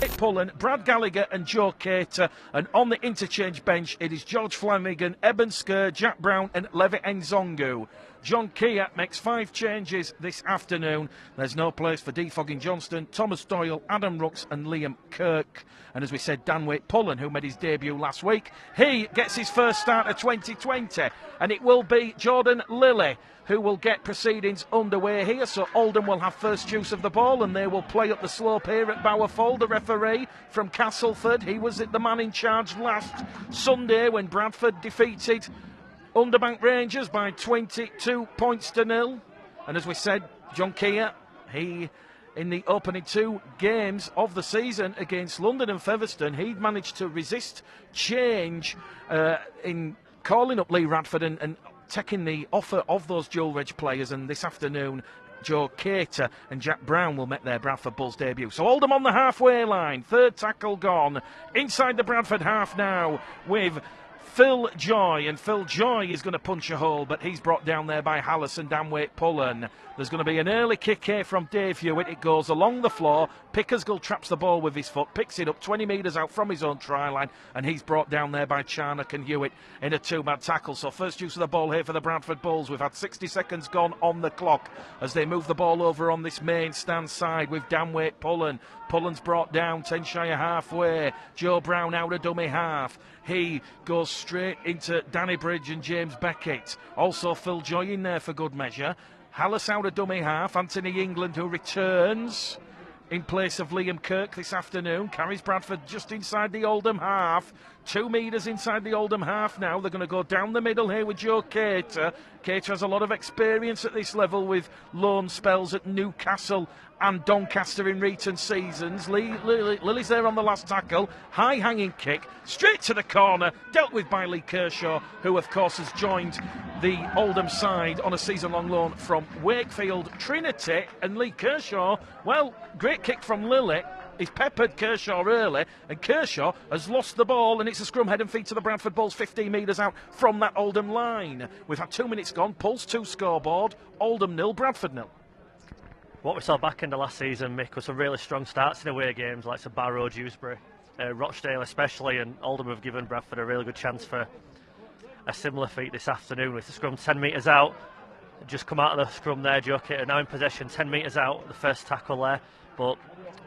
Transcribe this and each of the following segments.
Pullen, Brad Gallagher and Joe Cater, and on the interchange bench it is George Flanagan, Eben Skur, Jack Brown and Levi Nzongu. John Kia makes 5 changes this afternoon. There's no place for Defogging Johnston, Thomas Doyle, Adam Rooks and Liam Kirk. And as we said, Danway Pullen, who made his debut last week, he gets his first start of 2020, and it will be Jordan Lilly who will get proceedings underway here. So Oldham will have first use of the ball and they will play up the slope here at Bowerfold. The referee from Castleford, he was the man in charge last Sunday when Bradford defeated Underbank Rangers by 22 points to 0. And as we said, John Keir, he in the opening 2 games of the season against London and Featherstone, he'd managed to resist change in calling up Lee Radford and taking the offer of those dual reg players. And this afternoon, Joe Cater and Jack Brown will make their Bradford Bulls debut. So Oldham on the halfway line, 3rd tackle gone, inside the Bradford half now with Phil Joy, and Phil Joy is going to punch a hole, but he's brought down there by Hallis and Danway Pullen. There's going to be an early kick here from Dave Hewitt. It goes along the floor. Pickersgill traps the ball with his foot, picks it up 20 metres out from his own try line, and he's brought down there by Charnock and Hewitt in a 2-man tackle. So first use of the ball here for the Bradford Bulls. We've had 60 seconds gone on the clock as they move the ball over on this main stand side with Danway Pullen. Pullen's brought down 10 shy of halfway. Joe Brown out of dummy half. He goes straight into Danny Bridge and James Beckett. Also Phil Joy in there for good measure. Hallis out of dummy half. Anthony England, who returns in place of Liam Kirk this afternoon, carries Bradford just inside the Oldham half. 2 metres inside the Oldham half now. They're going to go down the middle here with Joe Cater. Cater has a lot of experience at this level with loan spells at Newcastle and Doncaster in recent seasons. Lily's there on the last tackle. High hanging kick, straight to the corner, dealt with by Lee Kershaw, who of course has joined the Oldham side on a season-long loan from Wakefield Trinity. And Lee Kershaw, well, great kick from Lily. He's peppered Kershaw early, and Kershaw has lost the ball, and it's a scrum head and feet to the Bradford Bulls, 15 metres out from that Oldham line. We've had 2 minutes gone, Pulse 2 scoreboard, Oldham 0, Bradford 0. What we saw back in the last season, Mick, was some really strong starts in away games like Barrow, Dewsbury, Rochdale especially, and Oldham have given Bradford a really good chance for a similar feat this afternoon with the scrum 10 metres out. Just come out of the scrum there, Joe Cater now in possession, 10 metres out, the first tackle there, but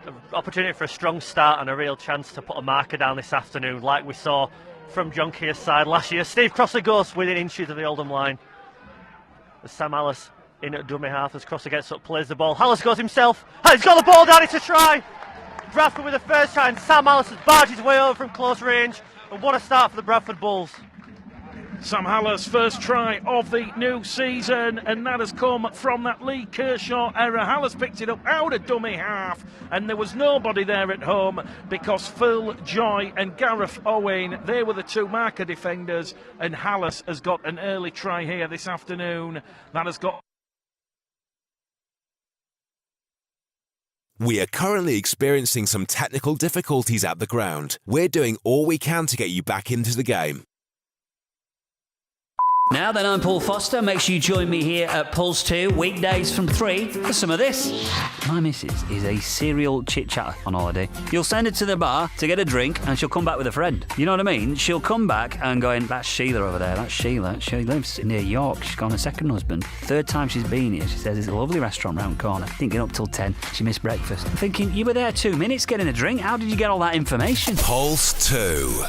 an opportunity for a strong start and a real chance to put a marker down this afternoon like we saw from John Keir's side last year. Steve Crosser goes within inches of the Oldham line. As Sam Hallis in at dummy half as Crosser gets up, plays the ball. Hallis goes himself, and he's got the ball down, it's a try! Bradford with the first try, and Sam Hallis has barged his way over from close range, and what a start for the Bradford Bulls. Sam Hallis' first try of the new season, and that has come from that Lee Kershaw error. Hallis picked it up out of dummy half, and there was nobody there at home because Phil Joy and Gareth Owen, they were the 2 marker defenders, and Hallis has got an early try here this afternoon. That has got... We are currently experiencing some technical difficulties at the ground. We're doing all we can to get you back into the game. Now then, I'm Paul Foster. Make sure you join me here at Pulse 2, weekdays from 3, for some of this. My missus is a serial chit-chatter on holiday. You'll send her to the bar to get a drink, and she'll come back with a friend. You know what I mean? She'll come back and go, that's Sheila over there, that's Sheila. She lives near York. She's got a second husband. 3rd time she's been here. She says it's a lovely restaurant round the corner. Didn't get up till 10. She missed breakfast. I'm thinking, you were there 2 minutes getting a drink. How did you get all that information? Pulse 2.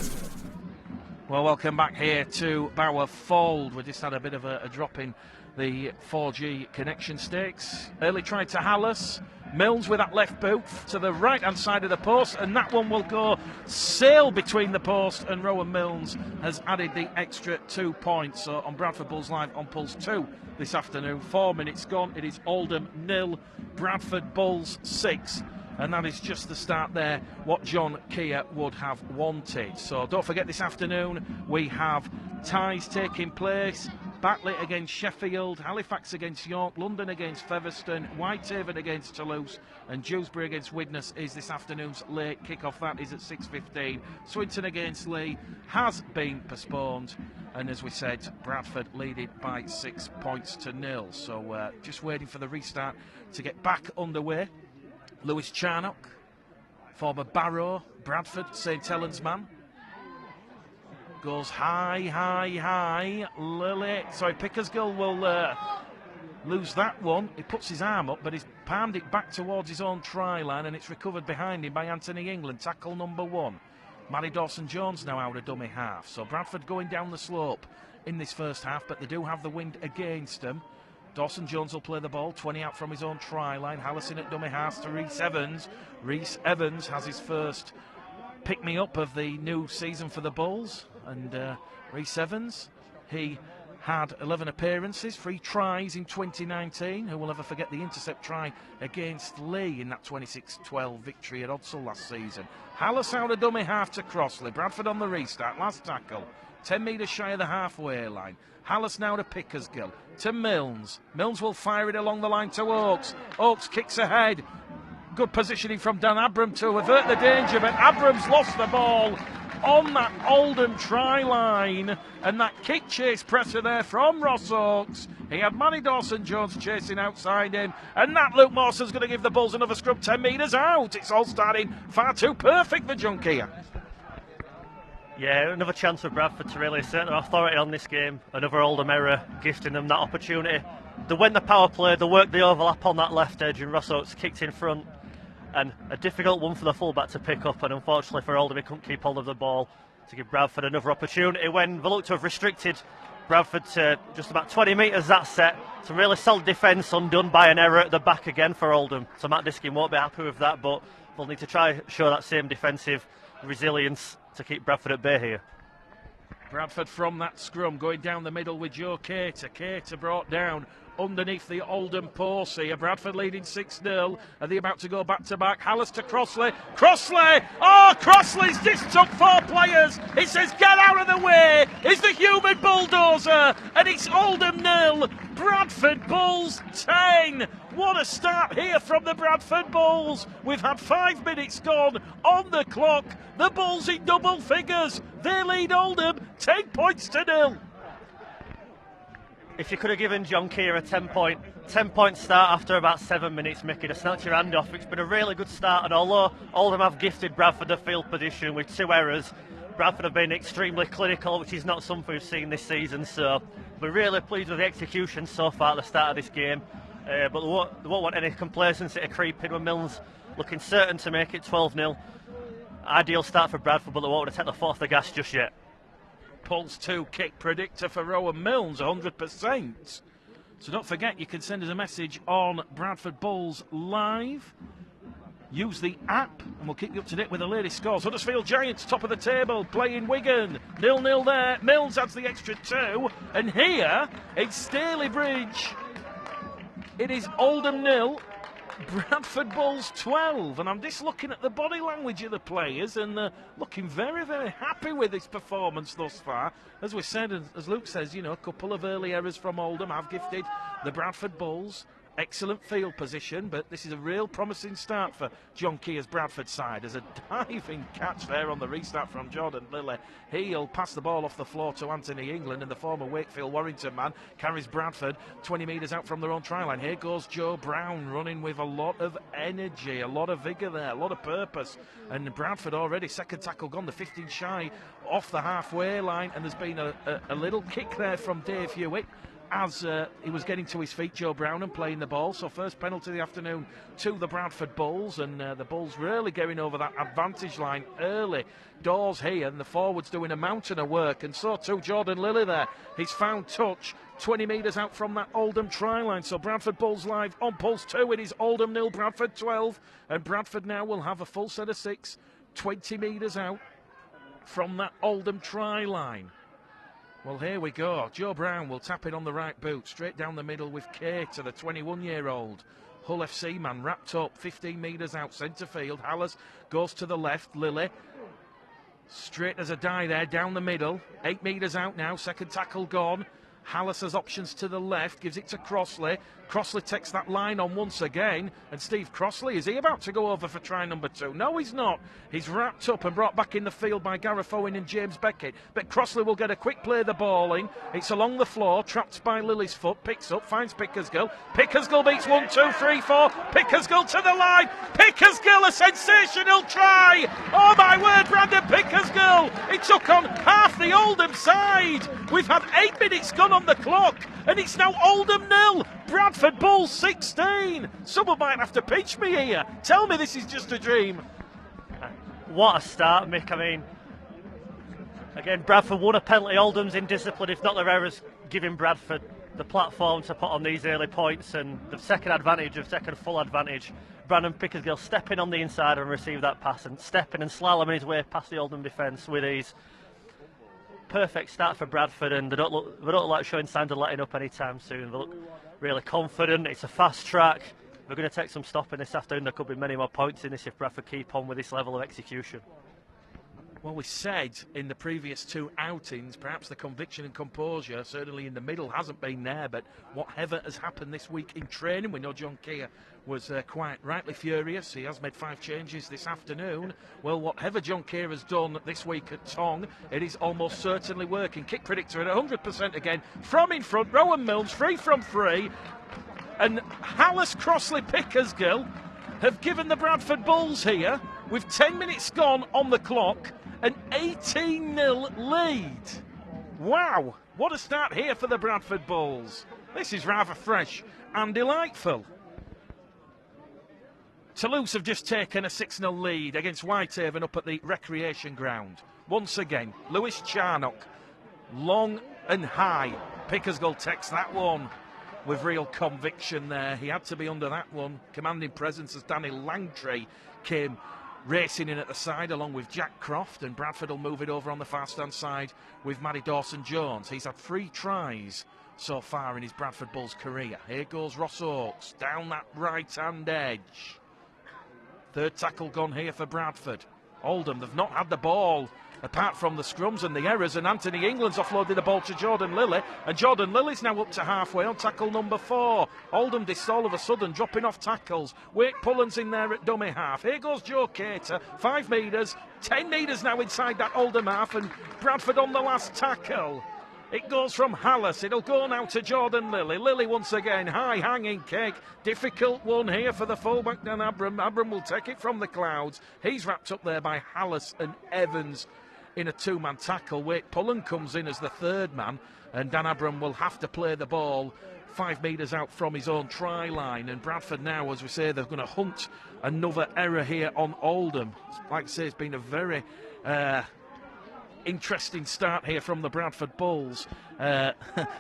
Well, welcome back here to Bowerfold. We just had a bit of a drop in the 4G connection stakes. Early try to Hallis. Milnes with that left boot to the right-hand side of the post, and that one will go sail between the post, and Rowan Milnes has added the extra 2 points. So on Bradford Bulls Live on Pulse 2 this afternoon, 4 minutes gone. It is Oldham 0, Bradford Bulls 6. And that is just the start there, what John Keir would have wanted. So don't forget, this afternoon we have ties taking place. Batley against Sheffield, Halifax against York, London against Featherstone, Whitehaven against Toulouse, and Dewsbury against Widnes is this afternoon's late kick-off. That is at 6:15. Swinton against Lee has been postponed, and as we said, Bradford leading by 6 points to 0. So just waiting for the restart to get back underway. Lewis Charnock former Barrow, Bradford, St Helens man. Goes high, high, high. Lily, sorry, Pickersgill will lose that one. He puts his arm up, but he's palmed it back towards his own try line, and it's recovered behind him by Anthony England. Tackle number 1. Matty Dawson-Jones now out of dummy half. So Bradford going down the slope in this first half, but they do have the wind against them. Dawson-Jones will play the ball, 20 out from his own try line. Hallison at dummy half to Rhys Evans. Rhys Evans has his first pick-me-up of the new season for the Bulls. And Rhys Evans, he had 11 appearances, 3 tries in 2019. Who will ever forget the intercept try against Lee in that 26-12 victory at Odsall last season. Hallis out of dummy half to Crossley. Bradford on the restart, last tackle. 10 metres shy of the halfway line. Hallis now to Pickersgill, to Milnes. Milnes will fire it along the line to Oakes. Oakes kicks ahead. Good positioning from Dan Abram to avert the danger, but Abram's lost the ball on that Oldham try line, and that kick chase presser there from Ross Oakes. He had Manny Dawson-Jones chasing outside him, and that Luke Mawson's going to give the Bulls another scrub 10 metres out. It's all starting far too perfect for John Keir. Yeah, another chance for Bradford to really assert their authority on this game. Another Oldham error, gifting them that opportunity. They went the power play, they worked the overlap on that left edge, and Ross Oakes kicked in front. And a difficult one for the fullback to pick up, and unfortunately for Oldham, he couldn't keep hold of the ball to give Bradford another opportunity when they looked to have restricted Bradford to just about 20 metres that set. Some really solid defence undone by an error at the back again for Oldham. So Matt Diskin won't be happy with that, but they'll need to try show that same defensive resilience to keep Bradford at bay here. Bradford from that scrum going down the middle with Joe Cater. Cater brought down underneath the Oldham post here. Bradford leading 6-0. Are they about to go back to back? Hallis to Crossley. Crossley! Oh, Crossley's just took 4 players. It says get out of the way. It's the human bulldozer. And it's Oldham 0. Bradford Bulls 10. What a start here from the Bradford Bulls. We've had 5 minutes gone on the clock. The Bulls in double figures. They lead Oldham 10 points to 0. If you could have given John Keir a 10-point start after about 7 minutes, Mickey, to snatch your hand off, it's been a really good start. And although Oldham have gifted Bradford the field position with 2 errors, Bradford have been extremely clinical, which is not something we've seen this season. So we're really pleased with the execution so far at the start of this game. But they won't want any complacency to creep in with Milnes looking certain to make it 12-0. Ideal start for Bradford, but they won't want to take the foot off the gas just yet. Pulse 2 kick predictor for Rowan Milnes, 100%. So don't forget, you can send us a message on Bradford Bulls Live. Use the app, and we'll keep you up to date with the latest scores. Huddersfield Giants, top of the table, playing Wigan. 0-0 there. Milnes adds the extra 2. And here, it's Staley Bridge. It is Oldham 0. Bradford Bulls 12, and I'm just looking at the body language of the players, and they're looking very, very happy with this performance thus far. As we said, as Luke says, you know, a couple of early errors from Oldham have gifted the Bradford Bulls excellent field position, but this is a real promising start for John Keir's Bradford side. There's a diving catch there on the restart from Jordan Lilly. He'll pass the ball off the floor to Anthony England, and the former Wakefield Warrington man carries Bradford 20 metres out from their own try line. Here goes Joe Brown running with a lot of energy, a lot of vigour there, a lot of purpose. And Bradford already, second tackle gone, the 15 shy off the halfway line, and there's been a little kick there from Dave Hewitt as he was getting to his feet, Joe Brown, and playing the ball. So first penalty of the afternoon to the Bradford Bulls, and the Bulls really getting over that advantage line early doors here, and the forwards doing a mountain of work, and so too Jordan Lilly there. He's found touch 20 metres out from that Oldham try line. So Bradford Bulls Live on Pulse 2. It is Oldham 0, Bradford 12, and Bradford now will have a full set of 6, 20 metres out from that Oldham try line. Well, here we go. Joe Brown will tap it on the right boot, straight down the middle with Cater, the 21-year-old Hull FC man, wrapped up 15 metres out centre field. Hallis goes to the left. Lilly straight as a die there, down the middle. 8 metres out now, second tackle gone. Hallis has options to the left, gives it to Crossley. Crossley takes that line on once again, and Steve Crossley, is he about to go over for try number 2? No, he's not. He's wrapped up and brought back in the field by Gareth Owen and James Beckett, but Crossley will get a quick play the ball in. It's along the floor, trapped by Lily's foot, picks up, finds Pickersgill. Pickersgill beats 1, 2, 3, 4. Pickersgill to the line. Pickersgill, a sensational try. Oh my word, Brandon Pickersgill. It took on half the Oldham side. We've had 8 minutes gone on the clock, and it's now Oldham 0, Bradford Bulls 16. Someone might have to pinch me here. Tell me this is just a dream. What a start, Mick. I mean, again, Bradford won a penalty. Oldham's in discipline, if not their errors, giving Bradford the platform to put on these early points, and the second full advantage. Brandon Pickersgill stepping on the inside and receive that pass, and stepping and slaloming his way past the Oldham defence with ease. Perfect start for Bradford, and they don't look like showing signs of letting up anytime soon. They look really confident. It's a fast track. They're going to take some stopping this afternoon. There could be many more points in this if Bradford keep on with this level of execution. Well, we said in the previous 2 outings, perhaps the conviction and composure, certainly in the middle, hasn't been there, but whatever has happened this week in training, we know John Keir was quite rightly furious. He has made 5 changes this afternoon. Well, whatever John Keir has done this week at Tong, it is almost certainly working. Kick predictor at 100% again. From in front, Rowan Milnes, free from free. And Hallis, Crossley, Pickersgill have given the Bradford Bulls here, with 10 minutes gone on the clock, an 18-0 lead. Wow, what a start here for the Bradford Bulls. This is rather fresh and delightful. Toulouse have just taken a 6-0 lead against Whitehaven up at the recreation ground. Once again, Lewis Charnock, long and high. Pickersgill takes that one with real conviction there. He had to be under that one. Commanding presence as Danny Langtry came racing in at the side along with Jack Croft, and Bradford will move it over on the far stand side with Matty Dawson-Jones. He's had 3 tries so far in his Bradford Bulls career. Here goes Ross Oakes down that right-hand edge. 3rd tackle gone here for Bradford. Oldham, they've not had the ball apart from the scrums and the errors, and Anthony England's offloaded the ball to Jordan Lilly, and Jordan Lilly's now up to halfway on tackle number 4. Oldham just all of a sudden dropping off tackles. Wake Pullen's in there at dummy half. Here goes Joe Cater, 5 metres, 10 metres now inside that Oldham half, and Bradford on the last tackle. It goes from Hallis. It'll go now to Jordan Lilly. Lilly once again, high hanging kick. Difficult one here for the fullback Dan Abram. Abram will take it from the clouds. He's wrapped up there by Hallis and Evans in a 2-man tackle. Wake Pullen comes in as the 3rd man, and Dan Abram will have to play the ball 5 metres out from his own try line. And Bradford now, as we say, they're going to hunt another error here on Oldham. Like I say, it's been a very interesting start here from the Bradford Bulls.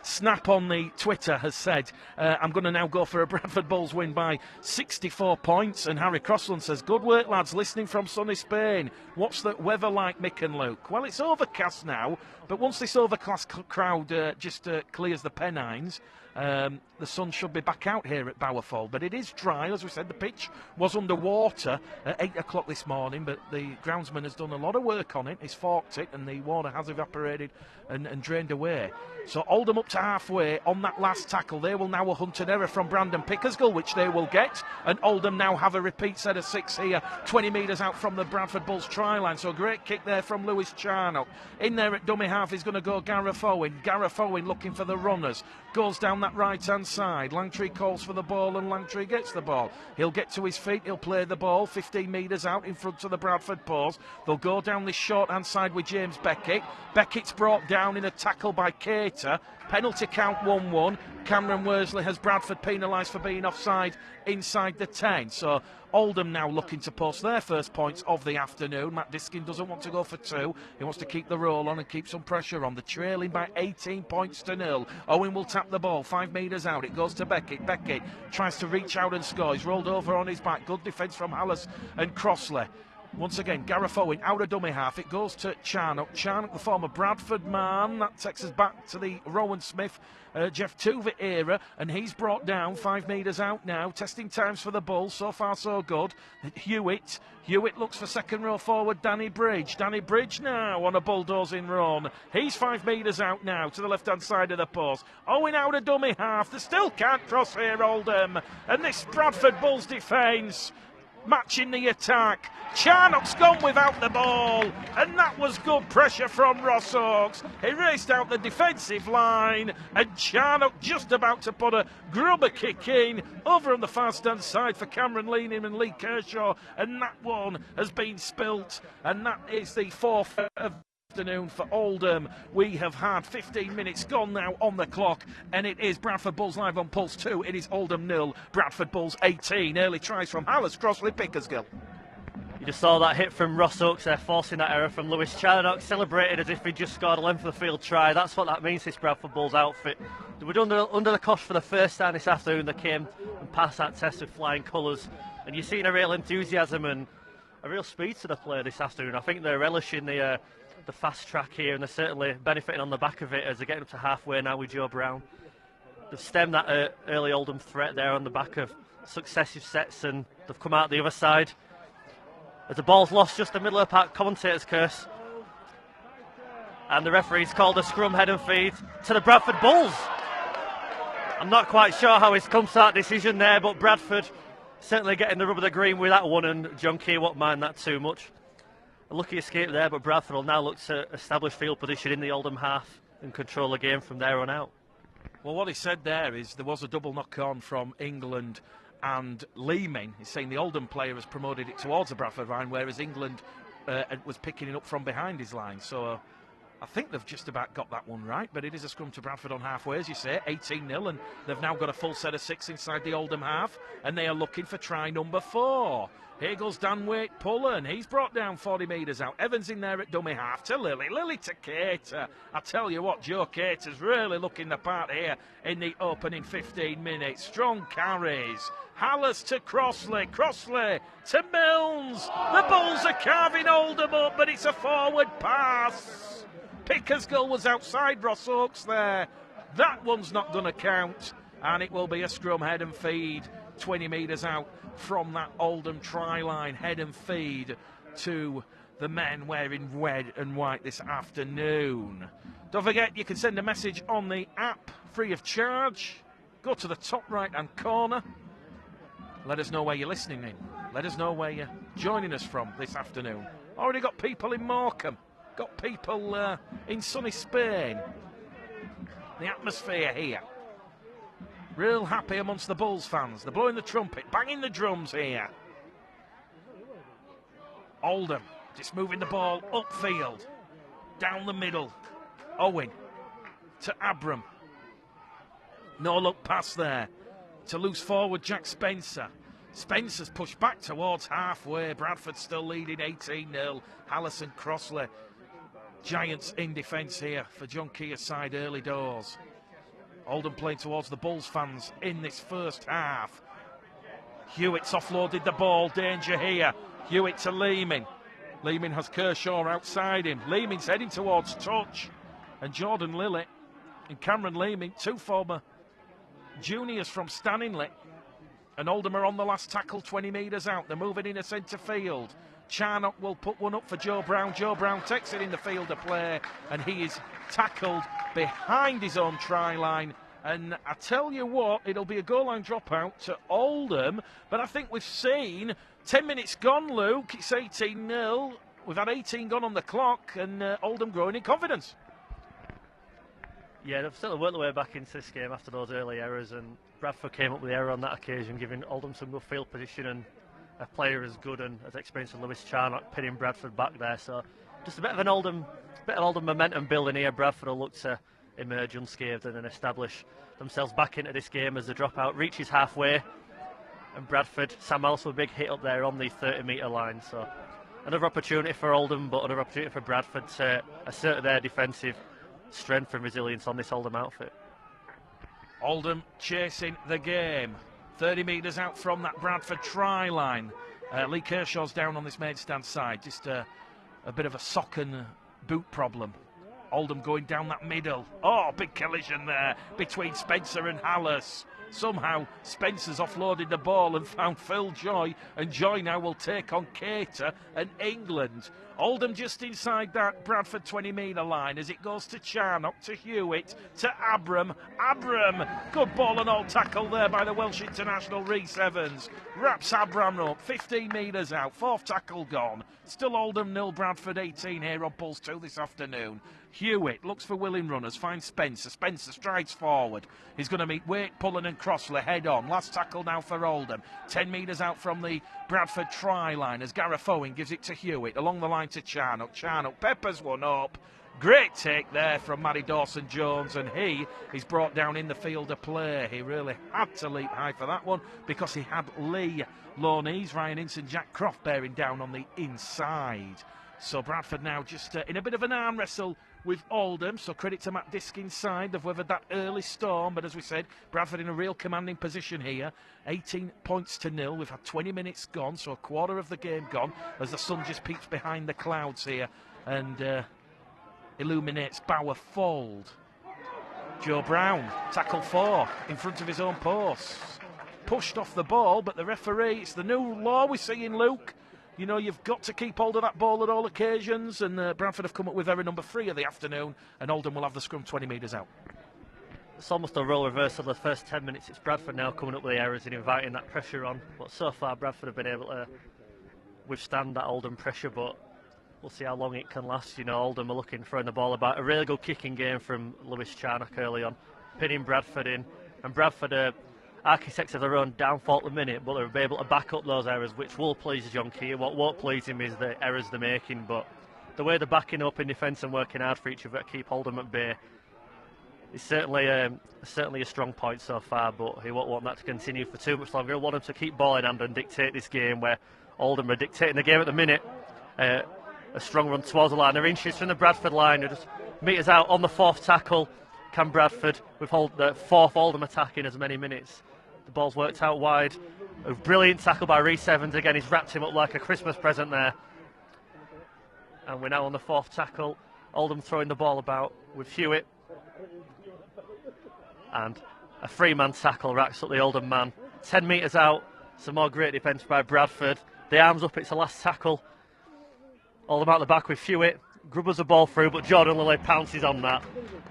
Snap on the Twitter has said, I'm going to now go for a Bradford Bulls win by 64 points. And Harry Crossland says, good work, lads, listening from sunny Spain. What's the weather like, Mick and Luke? Well, it's overcast now, but once this overcast crowd just clears the Pennines, the sun should be back out here at Bowerfold, but it is dry. As we said, the pitch was underwater at 8 o'clock this morning, but the groundsman has done a lot of work on it. He's forked it, and the water has evaporated and drained away. So Oldham up to halfway on that last tackle. They will now hunt an error from Brandon Pickersgill, which they will get, and Oldham now have a repeat set of 6 here, 20 metres out from the Bradford Bulls try line. So a great kick there from Lewis Charnock. In there at dummy half is going to go Gareth Owen. Gareth Owen looking for the runners, goes down that right-hand side. Langtry calls for the ball, and Langtry gets the ball. He'll get to his feet, he'll play the ball 15 metres out in front of the Bradford post. They'll go down this short-hand side with James Beckett. Beckett's brought down in a tackle by Cater. Penalty count 1-1. Cameron Worsley has Bradford penalised for being offside inside the 10. So Oldham now looking to post their first points of the afternoon. Matt Diskin doesn't want to go for 2. He wants to keep the roll on and keep some pressure on. The trailing by 18 points to 0. Owen will tap the ball 5 metres out. It goes to Beckett. Beckett tries to reach out and score. He's rolled over on his back. Good defence from Hallis and Crossley. Once again, Gareth Owen out of dummy half. It goes to Charnock. Charnock, the former Bradford man. That takes us back to the Rowan Smith, Jeff Tuva era. And he's brought down 5 metres out now. Testing times for the Bulls. So far, so good. Hewitt looks for second row forward. Danny Bridge. Danny Bridge now on a bulldozing run. He's 5 metres out now to the left-hand side of the post. Owen out of dummy half. They still can't cross here, Oldham. And this Bradford Bulls defence matching the attack. Charnock's gone without the ball, and that was good pressure from Ross Oakes. He raced out the defensive line, and Charnock just about to put a grubber kick in over on the far stand side for Cameron Leaning and Lee Kershaw, and that one has been spilt, and that is the 4th of afternoon for Oldham. We have had 15 minutes gone now on the clock, and it is Bradford Bulls live on Pulse 2. It is Oldham 0, Bradford Bulls 18. Early tries from Hallis, Crossley, Pickersgill. You just saw that hit from Ross Oakes there, forcing that error from Lewis Charnock, celebrated as if he just scored a length of the field try. That's what that means, this Bradford Bulls outfit. They were under the cosh for the first time this afternoon. They came and passed that test with flying colours, and you're seeing a real enthusiasm and a real speed to the play this afternoon. I think they're relishing the fast track here, and they're certainly benefiting on the back of it as they're getting up to halfway now with Joe Brown. They've stemmed that early Oldham threat there on the back of successive sets, and they've come out the other side. As the ball's lost just the middle of the park, commentator's curse. And the referee's called a scrum head and feed to the Bradford Bulls. I'm not quite sure how he's come to that decision there, but Bradford certainly getting the rub of the green with that one, and John Key won't mind that too much. A lucky escape there, but Bradford will now look to establish field position in the Oldham half and control the game from there on out. Well, what he said there is there was a double knock-on from England and Leeming. He's saying the Oldham player has promoted it towards the Bradford line, whereas England was picking it up from behind his line. So I think they've just about got that one right, but it is a scrum to Bradford on halfway, as you say, 18-0, and they've now got a full set of 6 inside the Oldham half, and they are looking for try number 4. Here goes Dan Waite Pullen. He's brought down 40 metres out. Evans in there at dummy half to Lilly. Lilly to Cater. I tell you what, Joe Cater's really looking the part here in the opening 15 minutes. Strong carries. Hallis to Crossley. Crossley to Milnes. The Bulls are carving Oldham up, but it's a forward pass. Pickersgill was outside Ross Oakes there. That one's not going to count, and it will be a scrum head and feed 20 metres out from that Oldham try line. Head and feed to the men wearing red and white this afternoon. Don't forget, you can send a message on the app free of charge. Go to the top right hand corner. Let us know where you're listening in. Let us know where you're joining us from this afternoon. Already got people in Morecambe. Got people in sunny Spain. The atmosphere here. Real happy amongst the Bulls fans. They're blowing the trumpet, banging the drums here. Oldham just moving the ball upfield, down the middle. Owen to Abram. No look pass there. To loose forward Jack Spencer. Spencer's pushed back towards halfway. Bradford still leading 18-0. Hallis and Crossley. Giants in defence here for John Keir's side early doors. Oldham playing towards the Bulls fans in this first half. Hewitt's offloaded the ball. Danger here. Hewitt to Leeming. Leeming has Kershaw outside him. Leeming's heading towards touch. And Jordan Lilly and Cameron Leeming, 2 former juniors from Stanningley. And Oldham are on the last tackle, 20 metres out. They're moving in a centre field. Charnock will put one up for Joe Brown. Joe Brown takes it in the field of play, and he is tackled behind his own try line. And I tell you what, it'll be a goal line dropout to Oldham, but I think we've seen 10 minutes gone, Luke. It's 18-0. We've had 18 gone on the clock, and Oldham growing in confidence. Yeah, they've certainly worked their way back into this game after those early errors, and Bradford came up with the error on that occasion, giving Oldham some good field position, and a player as good and as experienced as Lewis Charnock pinning Bradford back there. So just a bit of Oldham momentum building here. Bradford will look to emerge unscathed and then establish themselves back into this game as the dropout reaches halfway. And Bradford, Sam Ellis with a big hit up there on the 30-metre line. So another opportunity for Oldham, but another opportunity for Bradford to assert their defensive strength and resilience on this Oldham outfit. Oldham chasing the game. 30 metres out from that Bradford try line. Lee Kershaw's down on this main stand side. Just a bit of a sock and boot problem. Oldham going down that middle. Oh, big collision there between Spencer and Hallis. Somehow Spencer's offloaded the ball and found Phil Joy, and Joy now will take on Cater and England. Oldham just inside that Bradford 20-metre line as it goes to Charnock, to Hewitt, to Abram. Abram, good ball and all tackle there by the Welsh international Rhys Evans. Wraps Abram up, 15 metres out, fourth tackle gone. Still Oldham 0, Bradford 18 here on Pulse 2 this afternoon. Hewitt looks for willing runners, finds Spencer. Spencer strides forward. He's going to meet Waite, Pullen and Crossley head on. Last tackle now for Oldham. 10 metres out from the Bradford try line as Gareth Owen gives it to Hewitt. Along the line to Charnock. Charnock peppers one up. Great take there from Matty Dawson-Jones, and he is brought down in the field of play. He really had to leap high for that one because he had Lee Lowney's, Ryan Ince and Jack Croft bearing down on the inside. So Bradford now just in a bit of an arm wrestle with Oldham, so credit to Matt Disk inside. They've weathered that early storm, but as we said, Bradford in a real commanding position here. 18 points to 0. We've had 20 minutes gone, so a quarter of the game gone as the sun just peeks behind the clouds here and illuminates Bower Fold. Joe Brown, tackle 4 in front of his own post. Pushed off the ball, but the referee, it's the new law we see in Luke. You know, you've got to keep hold of that ball at all occasions, and Bradford have come up with error number 3 of the afternoon, and Oldham will have the scrum 20 metres out. It's almost a role reversal of the first 10 minutes. It's Bradford now coming up with the errors and inviting that pressure on. But so far, Bradford have been able to withstand that Oldham pressure, but we'll see how long it can last. You know, Oldham are looking, throwing the ball about. A really good kicking game from Lewis Charnock early on, pinning Bradford in, and Bradford are architects of their own downfall at the minute, but they'll be able to back up those errors, which will please John Keir. What won't please him is the errors they're making, but the way they're backing up in defence and working hard for each other to keep Oldham at bay is certainly a strong point so far, but he won't want that to continue for too much longer. He'll want him to keep ball in hand and dictate this game, where Oldham are dictating the game at the minute. A strong run towards the line. They're inches from the Bradford line. They're just metres out on the fourth tackle. Can Bradford withhold the fourth Oldham attack in as many minutes? The ball's worked out wide. A brilliant tackle by Rhys Evans. Again, he's wrapped him up like a Christmas present there. And we're now on the fourth tackle. Oldham throwing the ball about with Hewitt. And a 3-man tackle racks up the Oldham man. 10 metres out. Some more great defence by Bradford. The arms up, it's the last tackle. Oldham out the back with Hewitt. Grubbers the ball through, but Jordan Lilly pounces on that.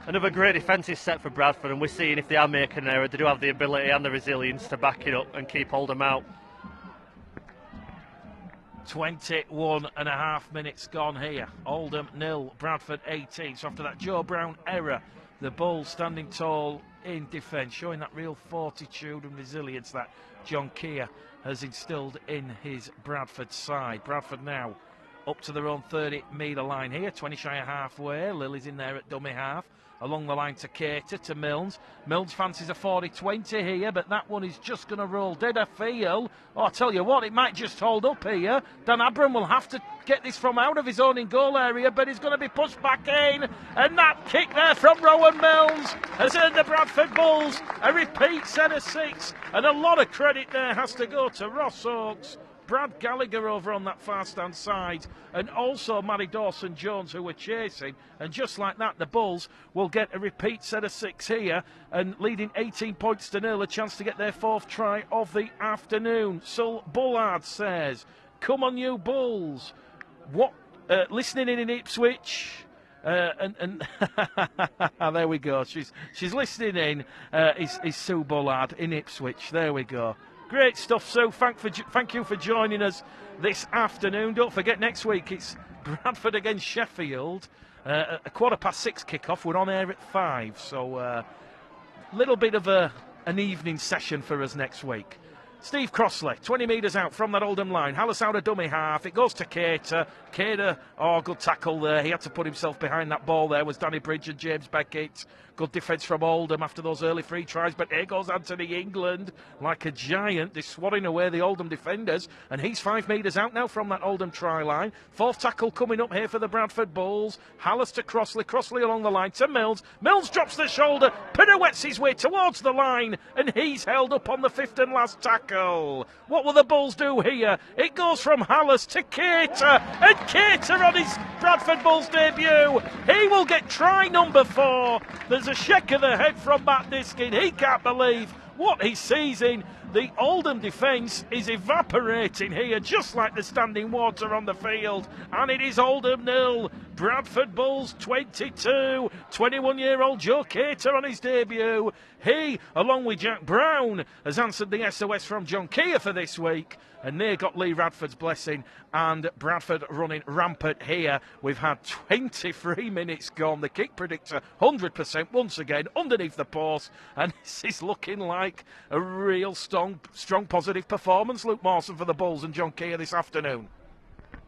Another great defensive set for Bradford, and we're seeing if they are making an error, they do have the ability and the resilience to back it up and keep Oldham out. 21 and a half minutes gone here. Oldham 0, Bradford 18. So after that Joe Brown error, the Bulls standing tall in defence, showing that real fortitude and resilience that John Keir has instilled in his Bradford side. Bradford now up to their own 30-metre line here, 20 shy of halfway. Lily's in there at dummy half. Along the line to Cater, to Milnes. Milnes fancies a 40-20 here, but that one is just going to roll dead, I feel. Oh, I tell you what, it might just hold up here. Dan Abram will have to get this from out of his own in-goal area, but he's going to be pushed back in. And that kick there from Rowan Milnes has earned the Bradford Bulls a repeat set of 6. And a lot of credit there has to go to Ross Oakes, Brad Gallagher over on that far stand side, and also Matty Dawson-Jones, who were chasing. And just like that, the Bulls will get a repeat set of 6 here, and leading 18 points to 0, a chance to get their 4th try of the afternoon. Sul Bullard says, "Come on, you Bulls." What? Listening in Ipswich. And there we go. She's listening in. Is Sue Bullard in Ipswich? There we go. Great stuff, Sue. Thank you for joining us this afternoon. Don't forget, next week it's Bradford against Sheffield. A 6:15 kick-off. We're on air at 5, so a little bit of an evening session for us next week. Steve Crossley, 20 metres out from that Oldham line. Hallis out of dummy half. It goes to Cater. Cater, good tackle there. He had to put himself behind that ball there. Was Danny Bridge and James Beckett. Good defence from Oldham after those early free tries, but here goes Anthony England like a giant. They're swatting away the Oldham defenders, and he's 5 metres out now from that Oldham try line. Fourth tackle coming up here for the Bradford Bulls. Hallis to Crossley along the line to Mills. Mills drops the shoulder, pirouettes his way towards the line, and he's held up on the fifth and last tackle. What will the Bulls do here? It goes from Hallis to Cater, and Cater on his Bradford Bulls debut. He will get try number 4. There's a shake of the head from Matt Diskin. He can't believe what he sees in. The Oldham defence is evaporating here, just like the standing water on the field. And it is Oldham 0, Bradford Bulls 22. 21-year-old Joe Cater on his debut. He, along with Jack Brown, has answered the SOS from John Keir for this week. And they got Lee Radford's blessing, and Bradford running rampant here. We've had 23 minutes gone. The kick predictor 100% once again underneath the post, and this is looking like a real strong positive performance, Luke Mawson, for the Bulls and John Keir this afternoon.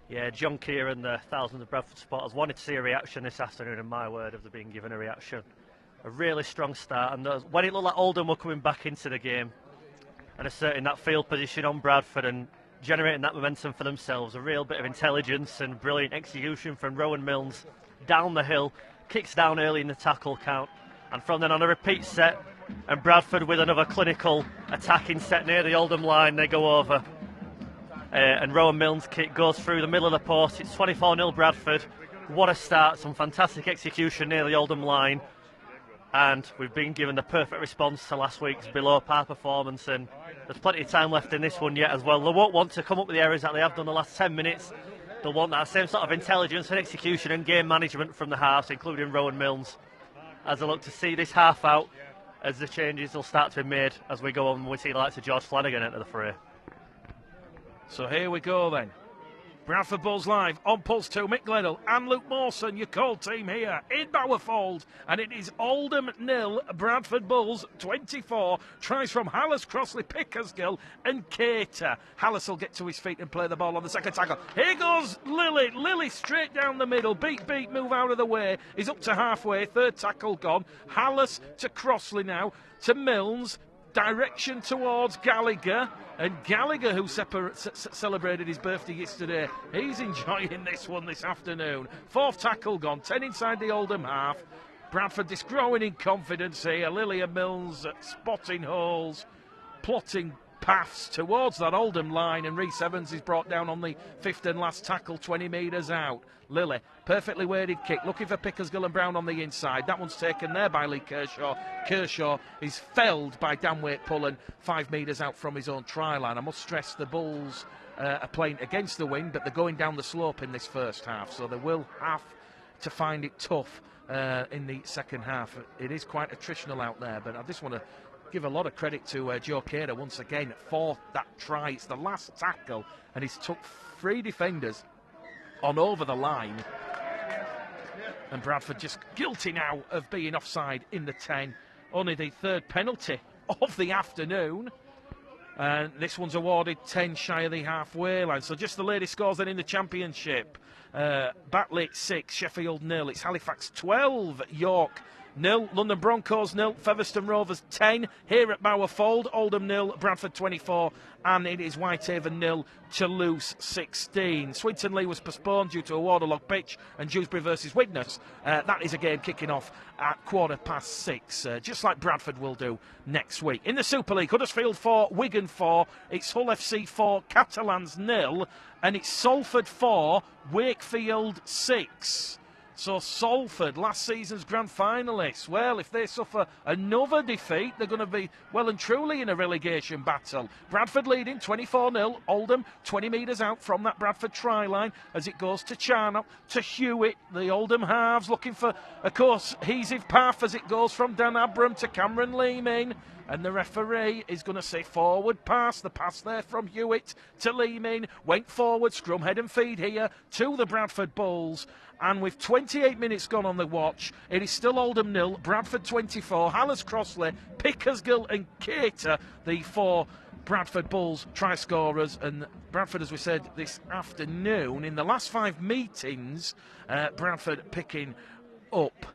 Yeah, John Keir and the thousands of Bradford supporters wanted to see a reaction this afternoon, and my word, have they been given a reaction. A really strong start, and when it looked like Oldham were coming back into the game and asserting that field position on Bradford and generating that momentum for themselves, a real bit of intelligence and brilliant execution from Rowan Mills down the hill, kicks down early in the tackle count, and from then on a repeat set, and Bradford with another clinical attacking set near the Oldham line. They go over, and Rowan Mills' kick goes through the middle of the post. It's 24-0 Bradford. What a start, some fantastic execution near the Oldham line, and we've been given the perfect response to last week's below par performance, and there's plenty of time left in this one yet as well. They won't want to come up with the errors that they have done the last 10 minutes. They'll want that same sort of intelligence and execution and game management from the halves, including Rowan Mills, as they look to see this half out, as the changes will start to be made as we go on and we see the likes of George Flanagan enter the fray. So here we go then. Bradford Bulls live on Pulse 2. Mick Gledhill and Luke Mawson, your call team here in Bowerfold. And it is Oldham 0, Bradford Bulls 24. Tries from Hallis, Crossley, Pickersgill and Cater. Hallis will get to his feet and play the ball on the second tackle. Here goes Lilly. Lilly straight down the middle. Beat, move out of the way. He's up to halfway. Third tackle gone. Hallis to Crossley now. To Milnes. Direction towards Gallagher. And Gallagher, who celebrated his birthday yesterday, he's enjoying this one this afternoon. Fourth tackle gone, 10 inside the Oldham half. Bradford just growing in confidence here. Lilly and Mills spotting holes, plotting paths towards that Oldham line, and Rhys Evans is brought down on the fifth and last tackle, 20 metres out. Lilly, perfectly weighted kick, looking for Pickersgill and Brown on the inside. That one's taken there by Lee Kershaw. Kershaw is felled by Danwaite Pullen 5 metres out from his own try line. I must stress the Bulls are playing against the wind, but they're going down the slope in this first half, so they will have to find it tough in the second half. It is quite attritional out there, but I just want to give a lot of credit to Joe Cater once again for that try. It's the last tackle, and he's took 3 defenders on over the line, and Bradford just guilty now of being offside in the 10. Only the third penalty of the afternoon, and this one's awarded 10 shy of the halfway line. So just the latest scores then in the Championship. Batley 6, Sheffield 0. It's Halifax 12, York 0, London Broncos 0, Featherstone Rovers 10 here at Bowerfold. Oldham 0, Bradford 24, and it is Whitehaven 0, Toulouse 16. Swinton Lee was postponed due to a waterlogged pitch, and Dewsbury versus Widnes. That is a game kicking off at 6:15, just like Bradford will do next week. In the Super League, Huddersfield 4, Wigan 4, it's Hull FC 4, Catalans 0, and it's Salford 4, Wakefield 6. So Salford, last season's grand finalists, well, if they suffer another defeat, they're going to be well and truly in a relegation battle. Bradford leading 24-0, Oldham 20 metres out from that Bradford try line as it goes to Charnock, to Hewitt, the Oldham halves looking for, of course, cohesive path as it goes from Dan Abram to Cameron Leeming. And the referee is going to say forward pass. The pass there from Hewitt to Leeming. Went forward, scrum, head and feed here to the Bradford Bulls. And with 28 minutes gone on the watch, it is still Oldham 0, Bradford 24, Hallis, Crossley, Pickersgill and Cater, the 4 Bradford Bulls try scorers. And Bradford, as we said this afternoon, in the last 5 meetings, Bradford picking up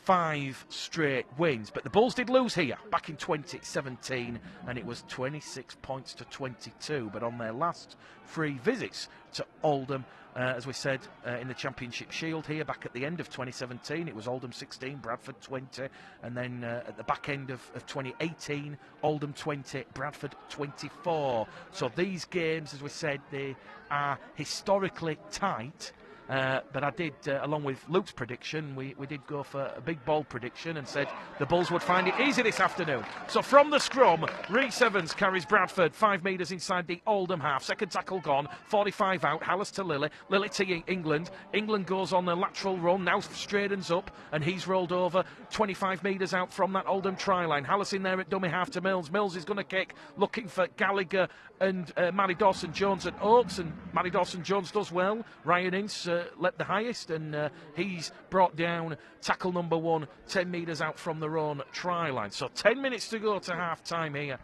5 straight wins. But the Bulls did lose here back in 2017, and it was 26 points to 22. But on their last 3 visits to Oldham, as we said, in the Championship Shield here back at the end of 2017, it was Oldham 16, Bradford 20, and then at the back end of 2018, Oldham 20, Bradford 24. So these games, as we said, they are historically tight. But I did, along with Luke's prediction, we did go for a big bold prediction and said the Bulls would find it easy this afternoon. So from the scrum, Rhys Evans carries Bradford 5 metres inside the Oldham half. Second tackle gone, 45 out, Hallis to Lily, Lily to England. England goes on a lateral run, now straightens up, and he's rolled over 25 metres out from that Oldham try line. Hallis in there at dummy half to Mills. Mills is going to kick, looking for Gallagher and Matty Dawson-Jones and Oates, and Matty Dawson-Jones does well. Ryan Ince led the highest, and he's brought down tackle number 1 10 metres out from their own try line. So 10 minutes to go to half time here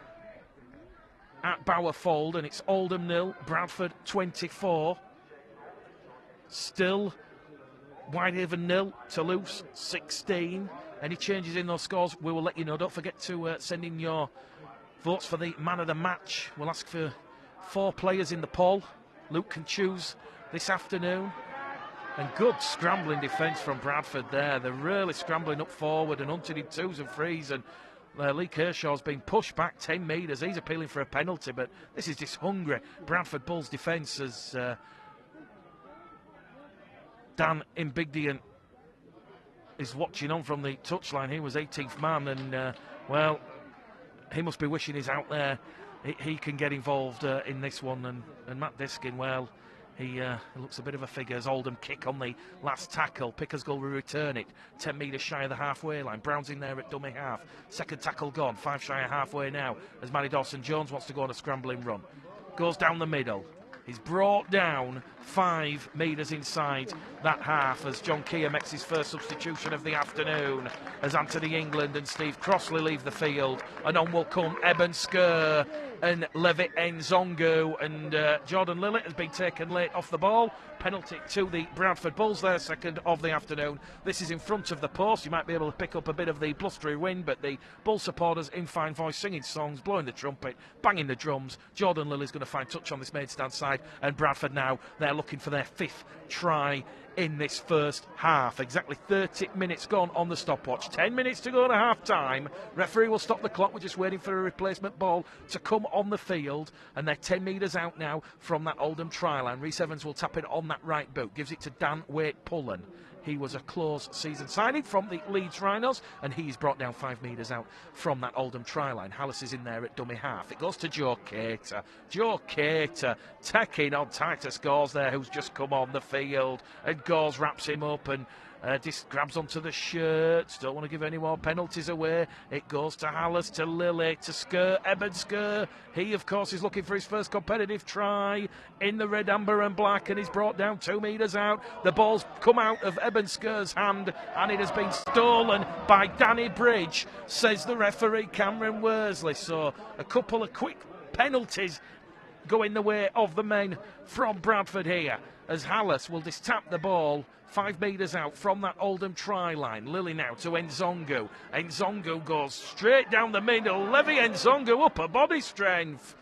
at Bowerfold, and it's Oldham 0, Bradford 24. Still Whitehaven 0, Toulouse 16. Any changes in those scores, we will let you know. Don't forget to send in your votes for the man of the match. We'll ask for 4 players in the poll. Luke can choose this afternoon. And good scrambling defence from Bradford there. They're really scrambling up forward and hunting in 2s and 3s. And Lee Kershaw's been pushed back 10 metres. He's appealing for a penalty, but this is just hungry Bradford Bulls defence as Dan Imbigdian is watching on from the touchline. He was 18th man, and well, he must be wishing he's out there. He can get involved in this one, and Matt Diskin, well, he looks a bit of a figure as Oldham kick on the last tackle. Pickersgill will return it 10 metres shy of the halfway line. Brown's in there at dummy half. Second tackle gone, 5 shy of halfway now as Matty Dawson-Jones wants to go on a scrambling run. Goes down the middle. He's brought down 5 metres inside that half as John Keir makes his first substitution of the afternoon as Anthony England and Steve Crossley leave the field, and on will come Eben Skur and Levi Nzongu, and Jordan Lillett has been taken late off the ball. Penalty to the Bradford Bulls, their second of the afternoon. This is in front of the post. You might be able to pick up a bit of the blustery wind, but the Bull supporters in fine voice singing songs, blowing the trumpet, banging the drums. Jordan Lilly's going to find touch on this main stand side, and Bradford now, they're looking for their 5th try in this first half. Exactly 30 minutes gone on the stopwatch. 10 minutes to go to half time. Referee will stop the clock. We're just waiting for a replacement ball to come on the field, and they're 10 metres out now from that Oldham try line. Rhys Evans will tap it on that right boot, gives it to Dan Waite-Pullen. He was a close season signing from the Leeds Rhinos, and he's brought down 5 metres out from that Oldham try line. Hallis is in there at dummy half. It goes to Joe Cater. Joe Cater taking on Titus Gores there, who's just come on the field, and Gores wraps him up and just grabs onto the shirts. Don't want to give any more penalties away. It goes to Hallis, to Lily, to Skur, Eben Skur. He, of course, is looking for his first competitive try in the red, amber and black, and he's brought down 2 metres out. The ball's come out of Eben Skur's hand, and it has been stolen by Danny Bridge, says the referee, Cameron Worsley. So a couple of quick penalties going the way of the men from Bradford here, as Hallis will just tap the ball 5 metres out from that Oldham try line. Lily now to Nzongu. Nzongu goes straight down the middle. Levi Nzongu, upper body strength.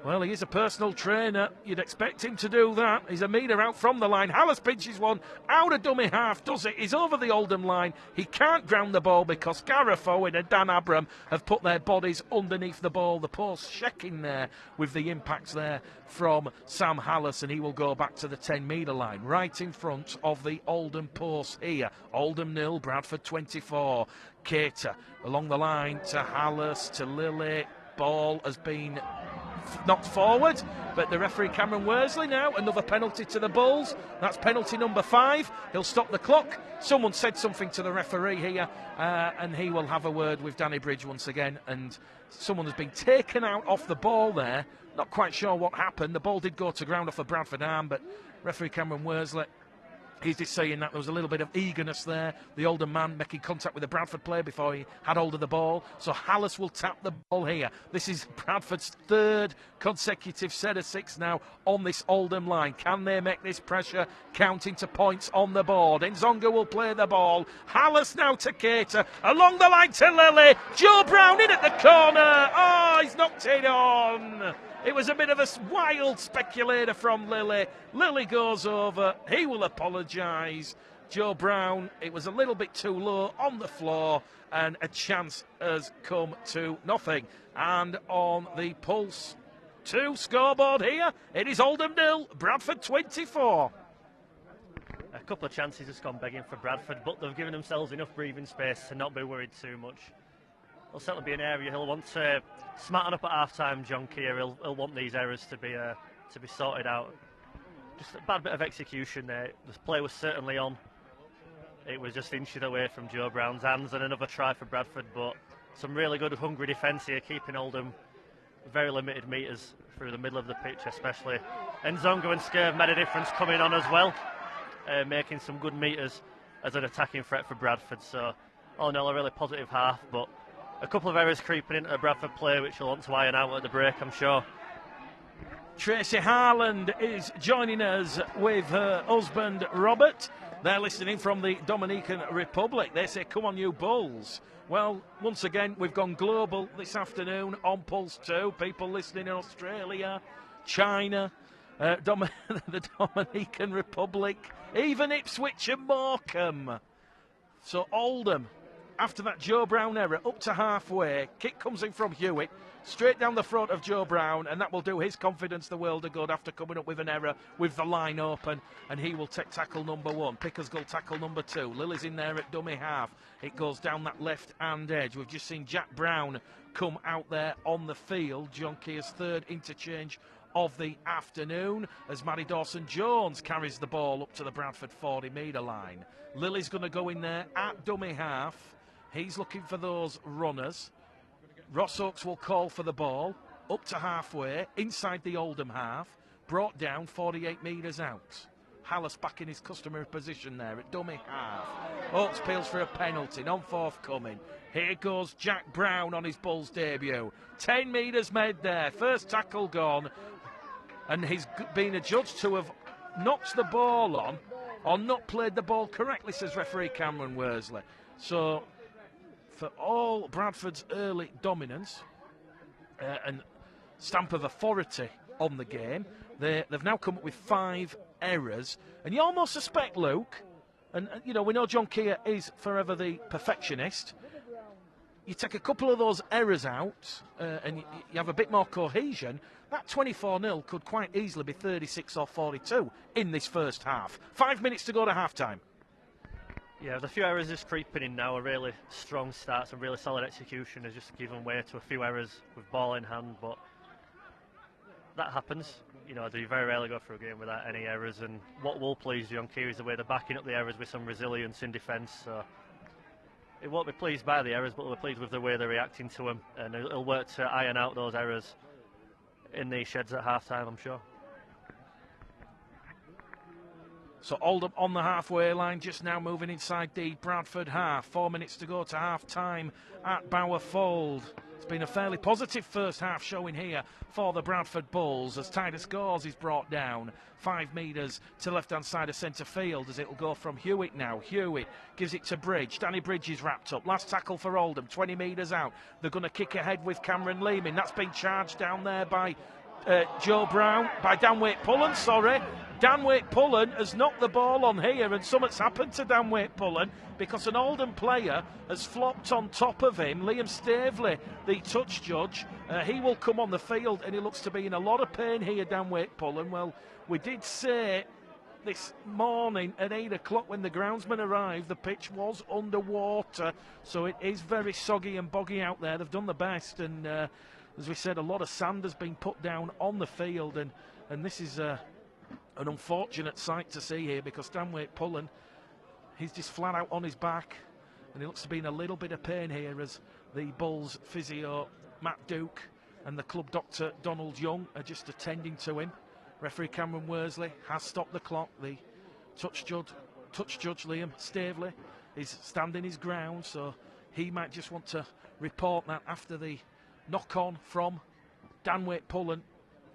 Well, he is a personal trainer. You'd expect him to do that. He's a metre out from the line. Hallis pinches one out of dummy half. Does it? He's over the Oldham line. He can't ground the ball because Gareth Owen and Dan Abram have put their bodies underneath the ball. The post checking there with the impacts there from Sam Hallis, and he will go back to the 10 metre line right in front of the Oldham post here. Oldham 0, Bradford 24. Cater along the line to Hallis, to Lily. Ball has been knocked forward, but the referee Cameron Worsley now, another penalty to the Bulls. That's penalty number 5. He'll stop the clock. Someone said something to the referee here, and he will have a word with Danny Bridge once again, and someone has been taken out off the ball there. Not quite sure what happened. The ball did go to ground off a Bradford arm, but referee Cameron Worsley He's just saying that there was a little bit of eagerness there. The older man making contact with the Bradford player before he had hold of the ball. So Hallis will tap the ball here. This is Bradford's third consecutive set of 6 now on this Oldham line. Can they make this pressure count into points on the board? Nzonga will play the ball. Hallis now to Cater. Along the line to Lilly. Joe Brown in at the corner. Oh, he's knocked it on. It was a bit of a wild speculator from Lilly. Lilly goes over. He will apologise. Joe Brown, it was a little bit too low on the floor, and a chance has come to nothing. And on the Pulse 2 scoreboard here, it is Oldham 0, Bradford 24. A couple of chances just gone begging for Bradford, but they've given themselves enough breathing space to not be worried too much. There'll certainly be an area he'll want to smarten up at half-time. John Keir, he'll want these errors to be sorted out. Just a bad bit of execution there. The play was certainly on. It was just inches away from Joe Brown's hands, and another try for Bradford. But some really good, hungry defence here, keeping Oldham very limited metres through the middle of the pitch, especially. And Zongo and Skirv made a difference coming on as well, making some good metres as an attacking threat for Bradford. So all in all, a really positive half, but a couple of errors creeping into the Bradford play, which we'll want to iron out at the break, I'm sure. Tracy Harland is joining us with her husband Robert. They're listening from the Dominican Republic. They say, come on, you Bulls. Well, once again, we've gone global this afternoon on Pulse 2. People listening in Australia, China, the Dominican Republic, even Ipswich and Morecambe. So Oldham, after that Joe Brown error, up to halfway, kick comes in from Hewitt, straight down the front of Joe Brown, and that will do his confidence the world of good after coming up with an error with the line open, and he will take tackle number 1. Pickersgill tackle number 2. Lily's in there at dummy half. It goes down that left-hand edge. We've just seen Jack Brown come out there on the field. John Keir's third interchange of the afternoon as Maddie Dawson-Jones carries the ball up to the Bradford 40-metre line. Lily's going to go in there at dummy half. He's looking for those runners. Ross Oakes will call for the ball up to halfway, inside the Oldham half, brought down 48 metres out. Hallis back in his customary position there at dummy half. Oakes peels for a penalty, non forthcoming. Here goes Jack Brown on his Bulls debut. 10 metres made there, first tackle gone, and he's been adjudged to have knocked the ball on or not played the ball correctly, says referee Cameron Worsley. So for all Bradford's early dominance and stamp of authority on the game, they've now come up with 5 errors. And you almost suspect, Luke, and you know, we know John Keir is forever the perfectionist. You take a couple of those errors out and you have a bit more cohesion, that 24-0 could quite easily be 36 or 42 in this first half. 5 minutes to go to half-time. Yeah, there's a few errors just creeping in now. A really strong start, some really solid execution has just given way to a few errors with ball in hand, but that happens. You know, they very rarely go through a game without any errors, and what will please John Keir is the way they're backing up the errors with some resilience in defence. So it won't be pleased by the errors, but they'll be pleased with the way they're reacting to them, and it'll work to iron out those errors in the sheds at half-time, I'm sure. So Oldham on the halfway line, just now moving inside the Bradford half. 4 minutes to go to half-time at Bowerfold. It's been a fairly positive first half showing here for the Bradford Bulls as Titus Gores is brought down 5 metres to left-hand side of centre field as it will go from Hewitt now. Hewitt gives it to Bridge. Danny Bridge is wrapped up. Last tackle for Oldham, 20 metres out. They're going to kick ahead with Cameron Leeming. That's been charged down there by Joe Brown, by Danwaite Pullen, sorry. Danwaite Pullen has knocked the ball on here, and something's happened to Danwaite Pullen because an Oldham player has flopped on top of him. Liam Staveley, the touch judge, he will come on the field, and he looks to be in a lot of pain here, Danwaite Pullen. Well, we did say this morning at 8 o'clock when the groundsman arrived, the pitch was underwater, so it is very soggy and boggy out there. They've done the best, and as we said, a lot of sand has been put down on the field, and this is an unfortunate sight to see here because Danwaite Pullen, he's just flat out on his back, and he looks to be in a little bit of pain here as the Bulls physio Matt Duke and the club doctor Donald Young are just attending to him. Referee Cameron Worsley has stopped the clock. The touch judge touch judge Liam Staveley is standing his ground, so he might just want to report that after the knock-on from Danwaite Pullen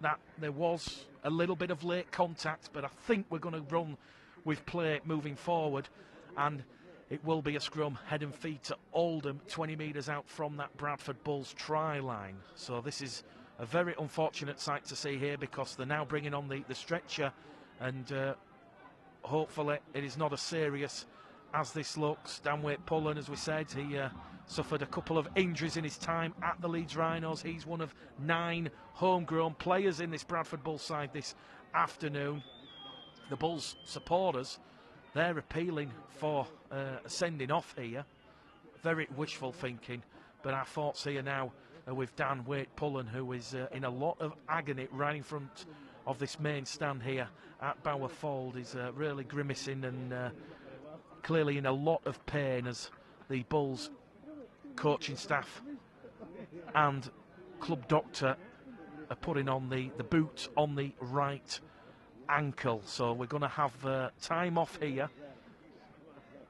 that there was a little bit of late contact, but I think we're going to run with play moving forward, and it will be a scrum head and feet to Oldham, 20 metres out from that Bradford Bulls try line. So this is a very unfortunate sight to see here, because they're now bringing on the stretcher, and hopefully it is not as serious as this looks. Danwaite Pullen, as we said, he suffered a couple of injuries in his time at the Leeds Rhinos. He's one of 9 homegrown players in this Bradford Bulls side this afternoon. The Bulls supporters, they're appealing for a sending off here. Very wishful thinking, but our thoughts here now are with Danwaite Pullen, who is in a lot of agony right in front of this main stand here at Bower Fold. He's really grimacing and clearly in a lot of pain, as the Bulls coaching staff and club doctor are putting on the boot on the right ankle. So we're going to have time off here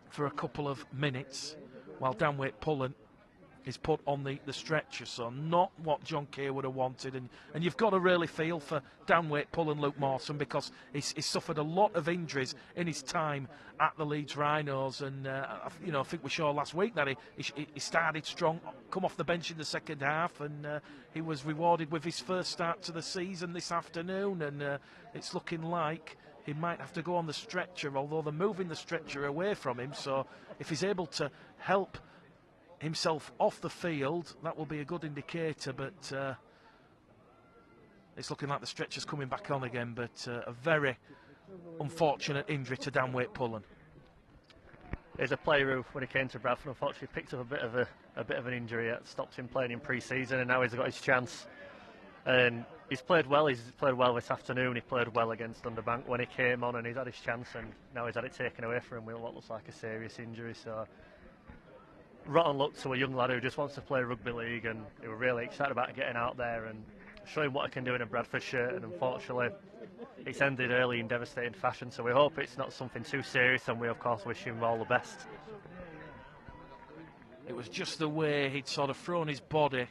for a couple of minutes while Danwaite Pullen is put on the stretcher. So not what John Kay would have wanted, and you've got to really feel for Danwaite Pullen, Luke Mawson, because he's suffered a lot of injuries in his time at the Leeds Rhinos, and I think we saw last week that he started strong, come off the bench in the second half, and he was rewarded with his first start to the season this afternoon, and it's looking like he might have to go on the stretcher, although they're moving the stretcher away from him. So if he's able to help himself off the field, that will be a good indicator, but it's looking like the stretcher's coming back on again. But a very unfortunate injury to Danwaite Pullen. He's a player who, when he came to Bradford, unfortunately picked up a bit of an injury that stopped him playing in pre-season, and now he's got his chance. And he's played well. He's played well this afternoon. He played well against Underbank when he came on, and he's had his chance, and now he's had it taken away from him with what looks like a serious injury. So rotten luck to a young lad who just wants to play rugby league, and he was really excited about getting out there and showing what he can do in a Bradford shirt, and unfortunately it's ended early in devastating fashion. So we hope it's not something too serious, and we of course wish him all the best. It was just the way he'd sort of thrown his body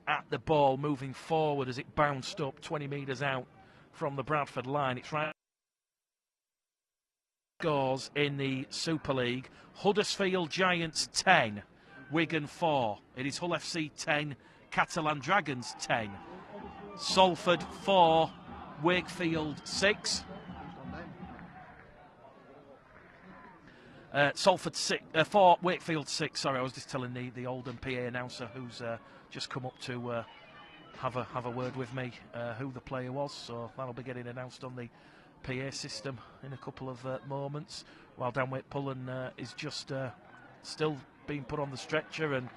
at the ball moving forward as it bounced up 20 metres out from the Bradford line. It's right. Scores in the Super League: Huddersfield Giants 10, Wigan 4. It is Hull FC 10, Catalan Dragons 10. Salford 4, Wakefield 6. Salford 4, Wakefield 6. Sorry, I was just telling the Oldham PA announcer, who's just come up to have a word with me, who the player was. So that'll be getting announced on the PA system in a couple of moments, while Danwaite Pullen is just still being put on the stretcher. And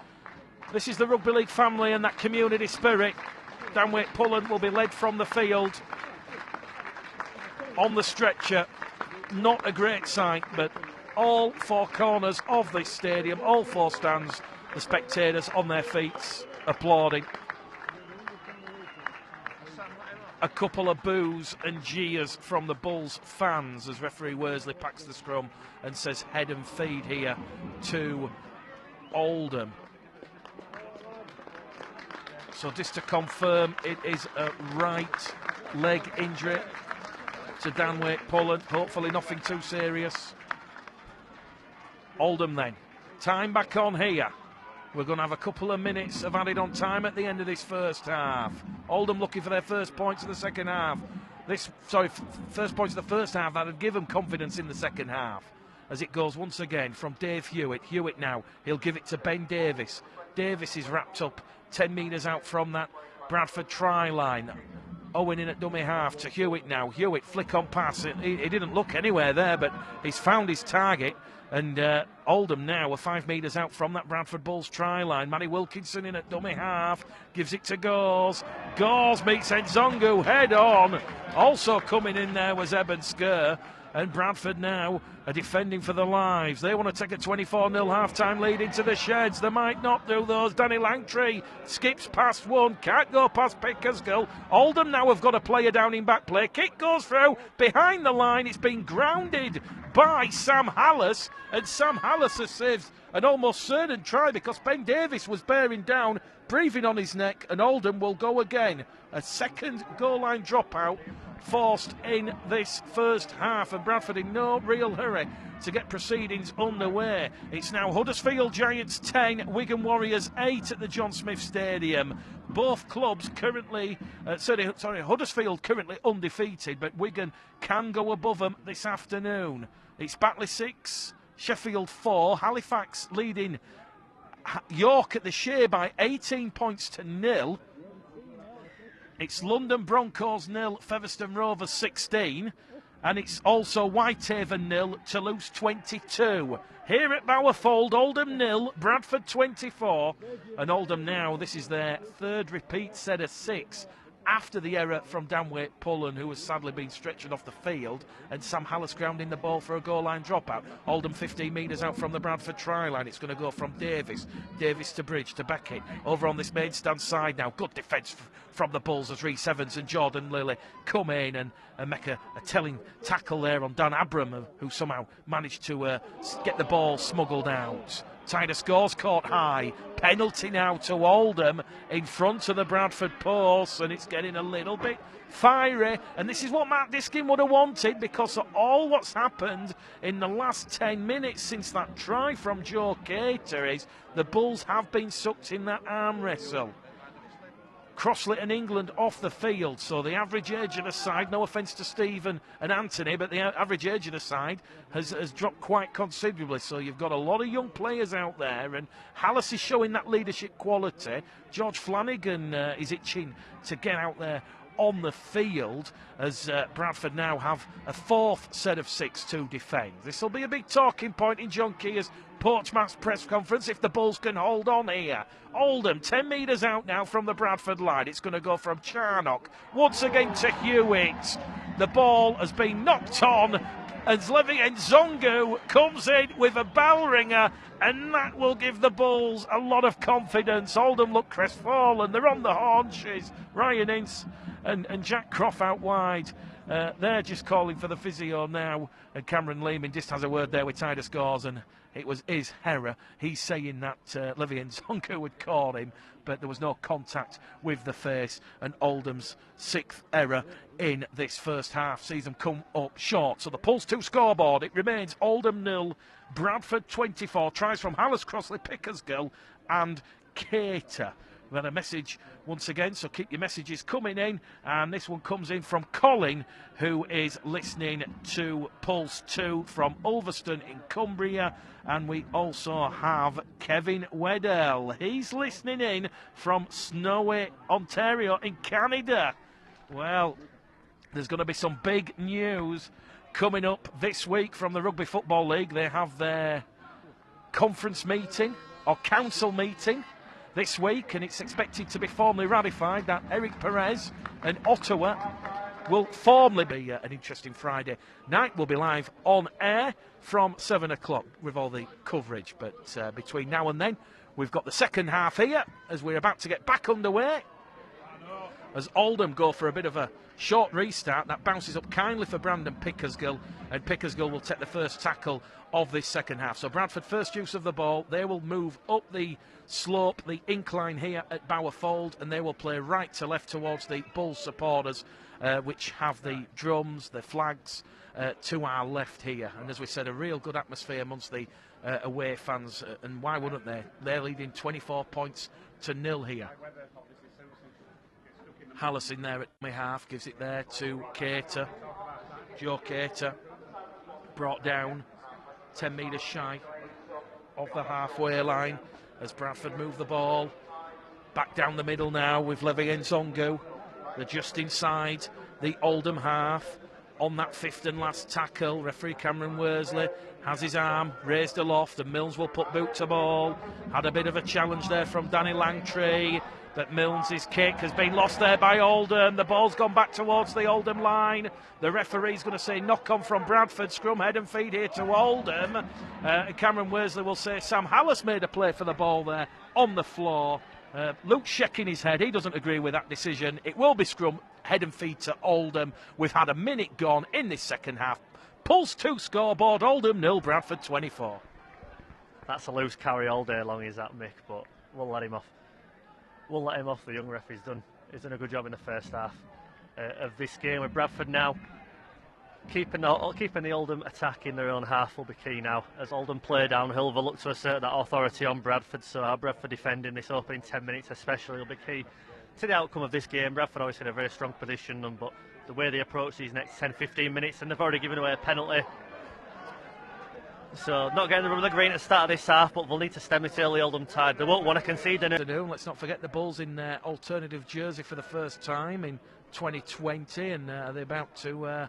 this is the rugby league family and that community spirit. Danwaite Pullen will be led from the field on the stretcher. Not a great sight, but all 4 corners of this stadium, all 4 stands, the spectators on their feet applauding. A couple of boos and jeers from the Bulls fans as referee Worsley packs the scrum and says head and feed here to Oldham. So just to confirm, it is a right leg injury to Danwaite Pullen. Hopefully nothing too serious. Oldham then. Time back on here. We're going to have a couple of minutes of added on time at the end of this first half. Oldham looking for their first points of the second half. First points of the first half that would give them confidence in the second half. As it goes once again from Dave Hewitt. Hewitt now, he'll give it to Ben Davis. Davis is wrapped up 10 metres out from that Bradford try line. Owen in at dummy half to Hewitt now. Hewitt flick on pass. He didn't look anywhere there, but he's found his target. And Oldham now are 5 metres out from that Bradford Bulls try line. Manny Wilkinson in at dummy half, gives it to Gores. Gores meets Nzongu head on. Also coming in there was Eben Skur. and Bradford now are defending for their lives. They want to take a 24-0 half-time lead into the sheds. They might not do those. Danny Langtree skips past one, can't go past Pickersgill. Oldham now have got a player down in back play. Kick goes through behind the line. It's been grounded by Sam Hallis, and Sam Hallis has saved an almost certain try because Ben Davis was bearing down, breathing on his neck, and Oldham will go again. A second goal line dropout forced in this first half, and Bradford in no real hurry to get proceedings underway. It's now Huddersfield Giants 10, Wigan Warriors 8 at the John Smith Stadium. Both clubs currently, Huddersfield currently undefeated, but Wigan can go above them this afternoon. It's Batley 6, Sheffield 4, Halifax leading York at the Shea by 18 points to 0. It's London Broncos 0, Featherstone Rovers 16. And it's also Whitehaven 0, Toulouse 22. Here at Bowerfold, Oldham 0, Bradford 24. And Oldham now, this is their third repeat set of 6 after the error from Danwaite Pullen, who has sadly been stretched off the field, and Sam Hallis grounding the ball for a goal line dropout. Oldham 15 metres out from the Bradford try line. It's going to go from Davis to Bridge to Beckett. Over on this main stand side now. Good defence from the Bulls as Rhys Evans and Jordan Lilly come in and make a telling tackle there on Dan Abram, who somehow managed to get the ball smuggled out. Titus Scores caught high. Penalty now to Oldham in front of the Bradford post, and it's getting a little bit fiery. And this is what Matt Diskin would have wanted, because of all what's happened in the last 10 minutes since that try from Joe Cater is the Bulls have been sucked in that arm wrestle. Crossley and England off the field, so the average age of the side, no offence to Stephen and Anthony, but the average age of the side has dropped quite considerably. So you've got a lot of young players out there, and Hallis is showing that leadership quality. George Flanagan is itching to get out there on the field as Bradford now have a fourth set of 6 to defend. This will be a big talking point in John Keir's post-match press conference if the Bulls can hold on here. Oldham 10 metres out now from the Bradford line. It's going to go from Charnock once again to Hewitt. The ball has been knocked on as Levi Nzongu comes in with a bell ringer, and that will give the Bulls a lot of confidence. Oldham look crestfallen. They're on the haunches. Ryan Ince and Jack Croft out wide. They're just calling for the physio now, and Cameron Lehman just has a word there with Titus Scores, and it was his error. He's saying that Levi Nzongu would call him, but there was no contact with the face, and Oldham's 6th error in this first half sees them come up short. So the Pulse 2 scoreboard, it remains Oldham 0, Bradford 24. Tries from Hallis, Crossley, Pickersgill and Cater. We've had a message once again, so keep your messages coming in. And this one comes in from Colin, who is listening to Pulse 2 from Ulverston in Cumbria. And we also have Kevin Weddell. He's listening in from Snowy, Ontario in Canada. Well, there's going to be some big news coming up this week from the Rugby Football League. They have their conference meeting or council meeting this week, and it's expected to be formally ratified that Eric Perez and Ottawa will formally be an interesting Friday night. We'll be live on air from 7 o'clock with all the coverage, but between now and then we've got the second half here as we're about to get back underway as Oldham go for a bit of a short restart. That bounces up kindly for Brandon Pickersgill, and Pickersgill will take the first tackle of this second half. So Bradford first use of the ball. They will move up the slope, the incline here at Bowerfold, and they will play right to left towards the Bulls supporters, which have the drums, the flags to our left here. And as we said, a real good atmosphere amongst the away fans, and why wouldn't they? They're leading 24 points to 0 here. Hallis in there at my half, gives it there to Cater. Joe Cater brought down 10 metres shy of the halfway line as Bradford move the ball back down the middle now with Levi Nzongu. They're just inside the Oldham half on that 5th and last tackle. Referee Cameron Worsley has his arm raised aloft, and Mills will put boot to ball. Had a bit of a challenge there from Danny Langtree. But Milnes' kick has been lost there by Oldham. The ball's gone back towards the Oldham line. The referee's going to say knock on from Bradford. Scrum, head and feed here to Oldham. Cameron Worsley will say Sam Hallis made a play for the ball there on the floor. Luke's shaking his head. He doesn't agree with that decision. It will be scrum, head and feed to Oldham. We've had a minute gone in this second half. Pulse 2 scoreboard, Oldham 0, Bradford 24. That's a loose carry all day long, is that, Mick? But we'll let him off. We'll let him off. The young ref. He's done a good job in the first half of this game. With Bradford now keeping the Oldham attack in their own half will be key now. As Oldham play downhill, they'll look to assert that authority on Bradford. So our Bradford defending this opening 10 minutes especially will be key to the outcome of this game. Bradford obviously in a very strong position, but the way they approach these next 10-15 minutes, and they've already given away a penalty. So not getting the rubber the green at the start of this half, but they'll need to stem it early, Oldham tide. They won't want to concede in it. Let's not forget the Bulls in their alternative jersey for the first time in 2020, and they're about to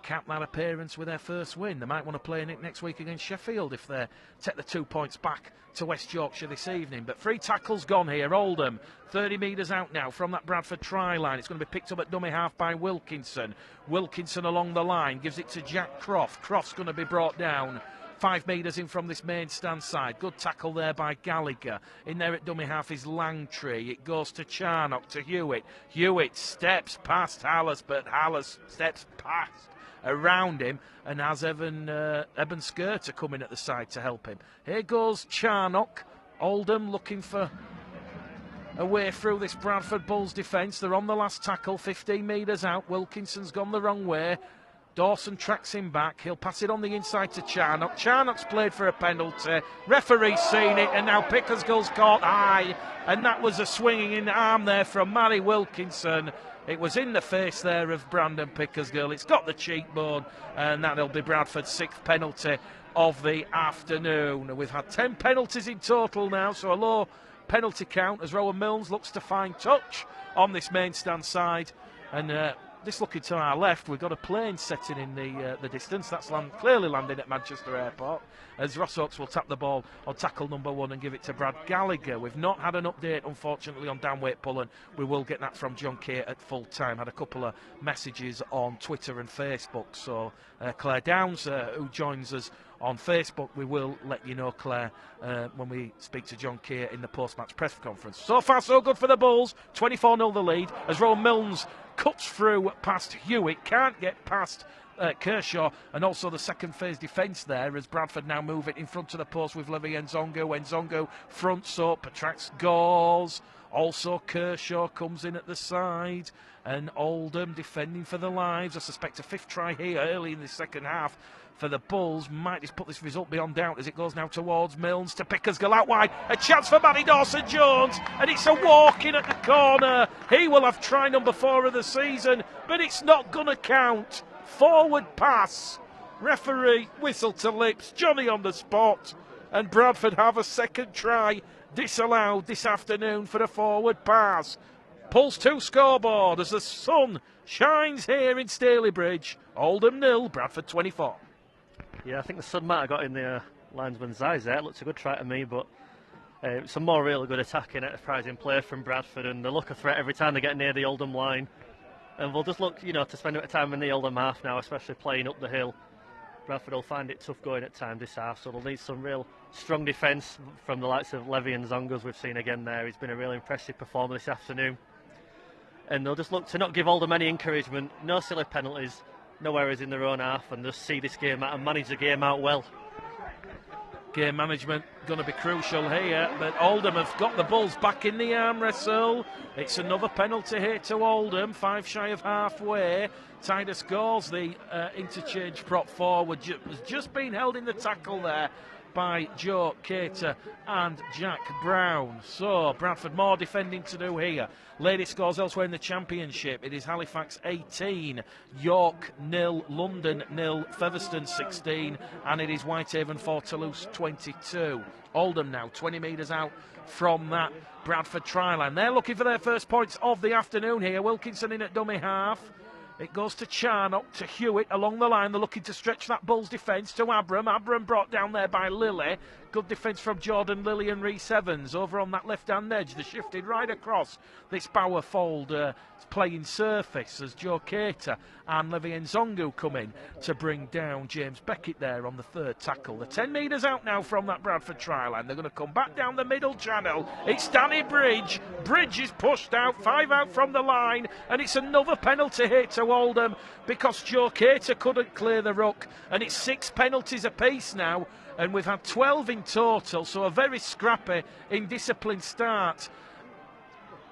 cap that appearance with their first win. They might want to play in it next week against Sheffield if they take the 2 points back to West Yorkshire this evening. But 3 tackles gone here. Oldham 30 metres out now from that Bradford try line. It's going to be picked up at dummy half by Wilkinson. Wilkinson along the line gives it to Jack Croft. Croft's going to be brought down 5 metres in from this main stand side. Good tackle there by Gallagher. In there at dummy half is Langtree. It goes to Charnock, to Hewitt. Hewitt steps past Hallis, but Hallis steps past around him and has Eben Skirter coming at the side to help him. Here goes Charnock. Oldham looking for a way through this Bradford Bulls defence. They're on the last tackle, 15 metres out. Wilkinson's gone the wrong way. Dawson tracks him back. He'll pass it on the inside to Charnock. Charnock's played for a penalty. Referee's seen it, and now Pickersgill's caught high. And that was a swinging in the arm there from Matty Wilkinson. It was in the face there of Brandon Pickersgill. It's got the cheekbone, and that'll be Bradford's 6th penalty of the afternoon. We've had 10 penalties in total now, so a low penalty count as Rowan Milnes looks to find touch on this main stand side. And this looking to our left, we've got a plane setting in the distance. That's clearly landing at Manchester Airport, as Ross Oakes will tap the ball on tackle number 1 and give it to Brad Gallagher. We've not had an update, unfortunately, on downweight pulling. We will get that from John Kay at full time. Had a couple of messages on Twitter and Facebook. So Claire Downs, who joins us on Facebook, we will let you know, Claire, when we speak to John Kay in the post-match press conference. So far, so good for the Bulls. 24-0 the lead as Rowan Milnes cuts through past Hewitt, can't get past Kershaw, and also the second phase defence there as Bradford now move it in front of the post with Levi Nzongo. Nzongo fronts up, attracts goals. Also Kershaw comes in at the side, and Oldham defending for their lives. I suspect a 5th try here early in the second half for the Bulls might just put this result beyond doubt as it goes now towards Milnes to Pickersgill out wide. A chance for Matty Dawson-Jones, and it's a walk in at the corner. He will have try number 4 of the season, but it's not going to count. Forward pass. Referee whistle to lips. Johnny on the spot, and Bradford have a second try disallowed this afternoon for a forward pass. Pulse 2 scoreboard as the sun shines here in Stalybridge. Oldham 0, Bradford 24. Yeah, I think the sun might have got in the linesman's eyes there. It looked a good try to me, but some more really good attacking, enterprising play from Bradford, and they look a threat every time they get near the Oldham line. And we'll just look, to spend a bit of time in the Oldham half now, especially playing up the hill. Bradford will find it tough going at times this half, so they'll need some real strong defence from the likes of Levi and Zongo, as we've seen again there. He's been a really impressive performer this afternoon. And they'll just look to not give Oldham any encouragement, no silly penalties, no errors in their own half, and just see this game out and manage the game out well. Game management going to be crucial here, but Oldham have got the Bulls back in the arm wrestle. It's another penalty here to Oldham, 5 shy of halfway. Titus Gauls, the interchange prop forward, has just been held in the tackle there by Joe Cater and Jack Brown. So Bradford more defending to do here. Ladies scores elsewhere in the Championship. It is Halifax 18, York 0, London 0, Featherstone 16, and it is Whitehaven 4, Toulouse 22. Oldham now 20 metres out from that Bradford try line. They're looking for their first points of the afternoon here. Wilkinson in at dummy half. It goes to Charnock, to Hewitt along the line. They're looking to stretch that Bulls defence to Abram. Abram brought down there by Lilly. Good defence from Jordan Lilly and Rhys Evans over on that left-hand edge. They shifted right across this Bower Fold playing surface as Joe Cater and Levi Nzongu come in to bring down James Beckett there on the third tackle. They're 10 metres out now from that Bradford try line. They're going to come back down the middle channel. It's Danny Bridge. Bridge is pushed out, 5 out from the line, and it's another penalty hit to Oldham because Joe Cater couldn't clear the ruck, and it's 6 penalties apiece now, and we've had 12 in total, so a very scrappy, indisciplined start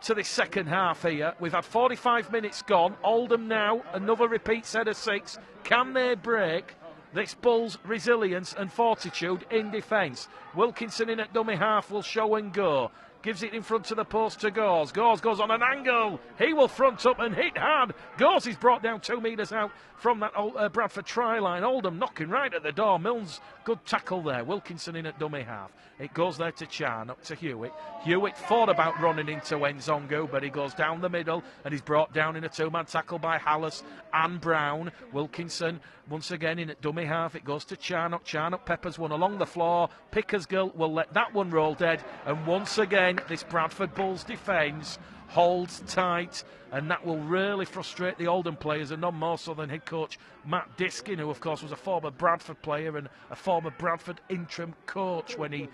to this second half here. We've had 45 minutes gone. Oldham now, another repeat set of 6. Can they break this Bulls' resilience and fortitude in defence? Wilkinson in at dummy half will show and go. Gives it in front of the post to Gores. Gores goes on an angle. He will front up and hit hard. Gores is brought down 2 metres out from that Bradford try line. Oldham knocking right at the door. Mills, good tackle there. Wilkinson in at dummy half. It goes there to Chan, up to Hewitt. Hewitt thought about running into Nzongu, but he goes down the middle and he's brought down in a 2-man tackle by Hallis and Brown. Wilkinson once again in at dummy half. It goes to Charnock. Charnock peppers one along the floor. Pickersgill will let that one roll dead. And once again, this Bradford Bulls defence holds tight, and that will really frustrate the Oldham players, and none more so than head coach Matt Diskin, who of course was a former Bradford player and a former Bradford interim coach when he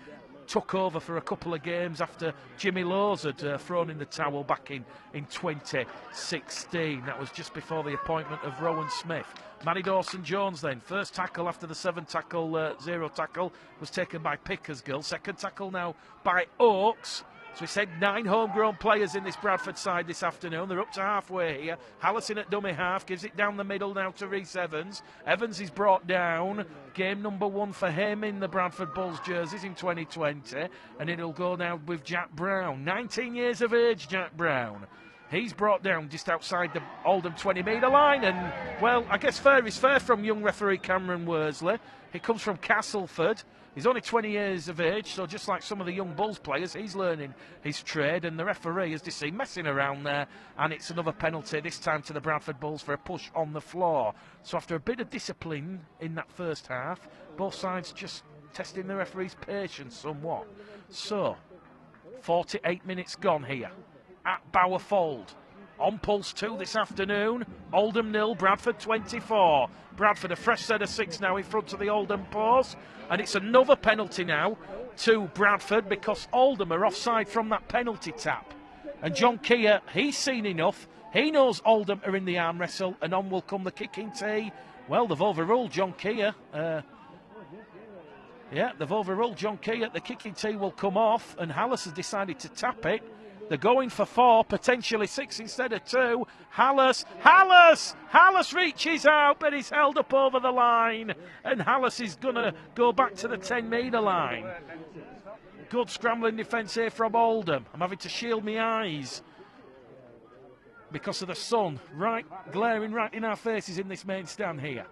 took over for a couple of games after Jimmy Lowes had thrown in the towel back in 2016. That was just before the appointment of Rowan Smith. Matty Dawson-Jones then, first tackle after the 7-tackle, 0 tackle was taken by Pickersgill. Second tackle now by Oakes. So we said 9 homegrown players in this Bradford side this afternoon. They're up to halfway here. Hallison at dummy half, gives it down the middle now to Rhys Evans. Evans is brought down. Game number 1 for him in the Bradford Bulls jerseys in 2020. And it'll go now with Jack Brown. 19 years of age, Jack Brown. He's brought down just outside the Oldham 20-metre line. And, well, I guess fair is fair from young referee Cameron Worsley. He comes from Castleford. He's only 20 years of age, so just like some of the young Bulls players, he's learning his trade, and the referee is seen messing around there, and it's another penalty, this time to the Bradford Bulls for a push on the floor. So after a bit of discipline in that first half, both sides just testing the referee's patience somewhat. So, 48 minutes gone here at Bower Fold. On Pulse 2 this afternoon, Oldham 0, Bradford 24. Bradford a fresh set of 6 now in front of the Oldham post, and it's another penalty now to Bradford because Oldham are offside from that penalty tap. And John Keir, he's seen enough. He knows Oldham are in the arm wrestle, and on will come the kicking tee. Well, they've overruled John Keir. They've overruled John Keir. The kicking tee will come off, and Hallis has decided to tap it. They're going for 4, potentially 6 instead of 2. Hallis reaches out, but he's held up over the line. And Hallis is going to go back to the 10-metre line. Good scrambling defence here from Oldham. I'm having to shield my eyes because of the sun glaring right in our faces in this main stand here.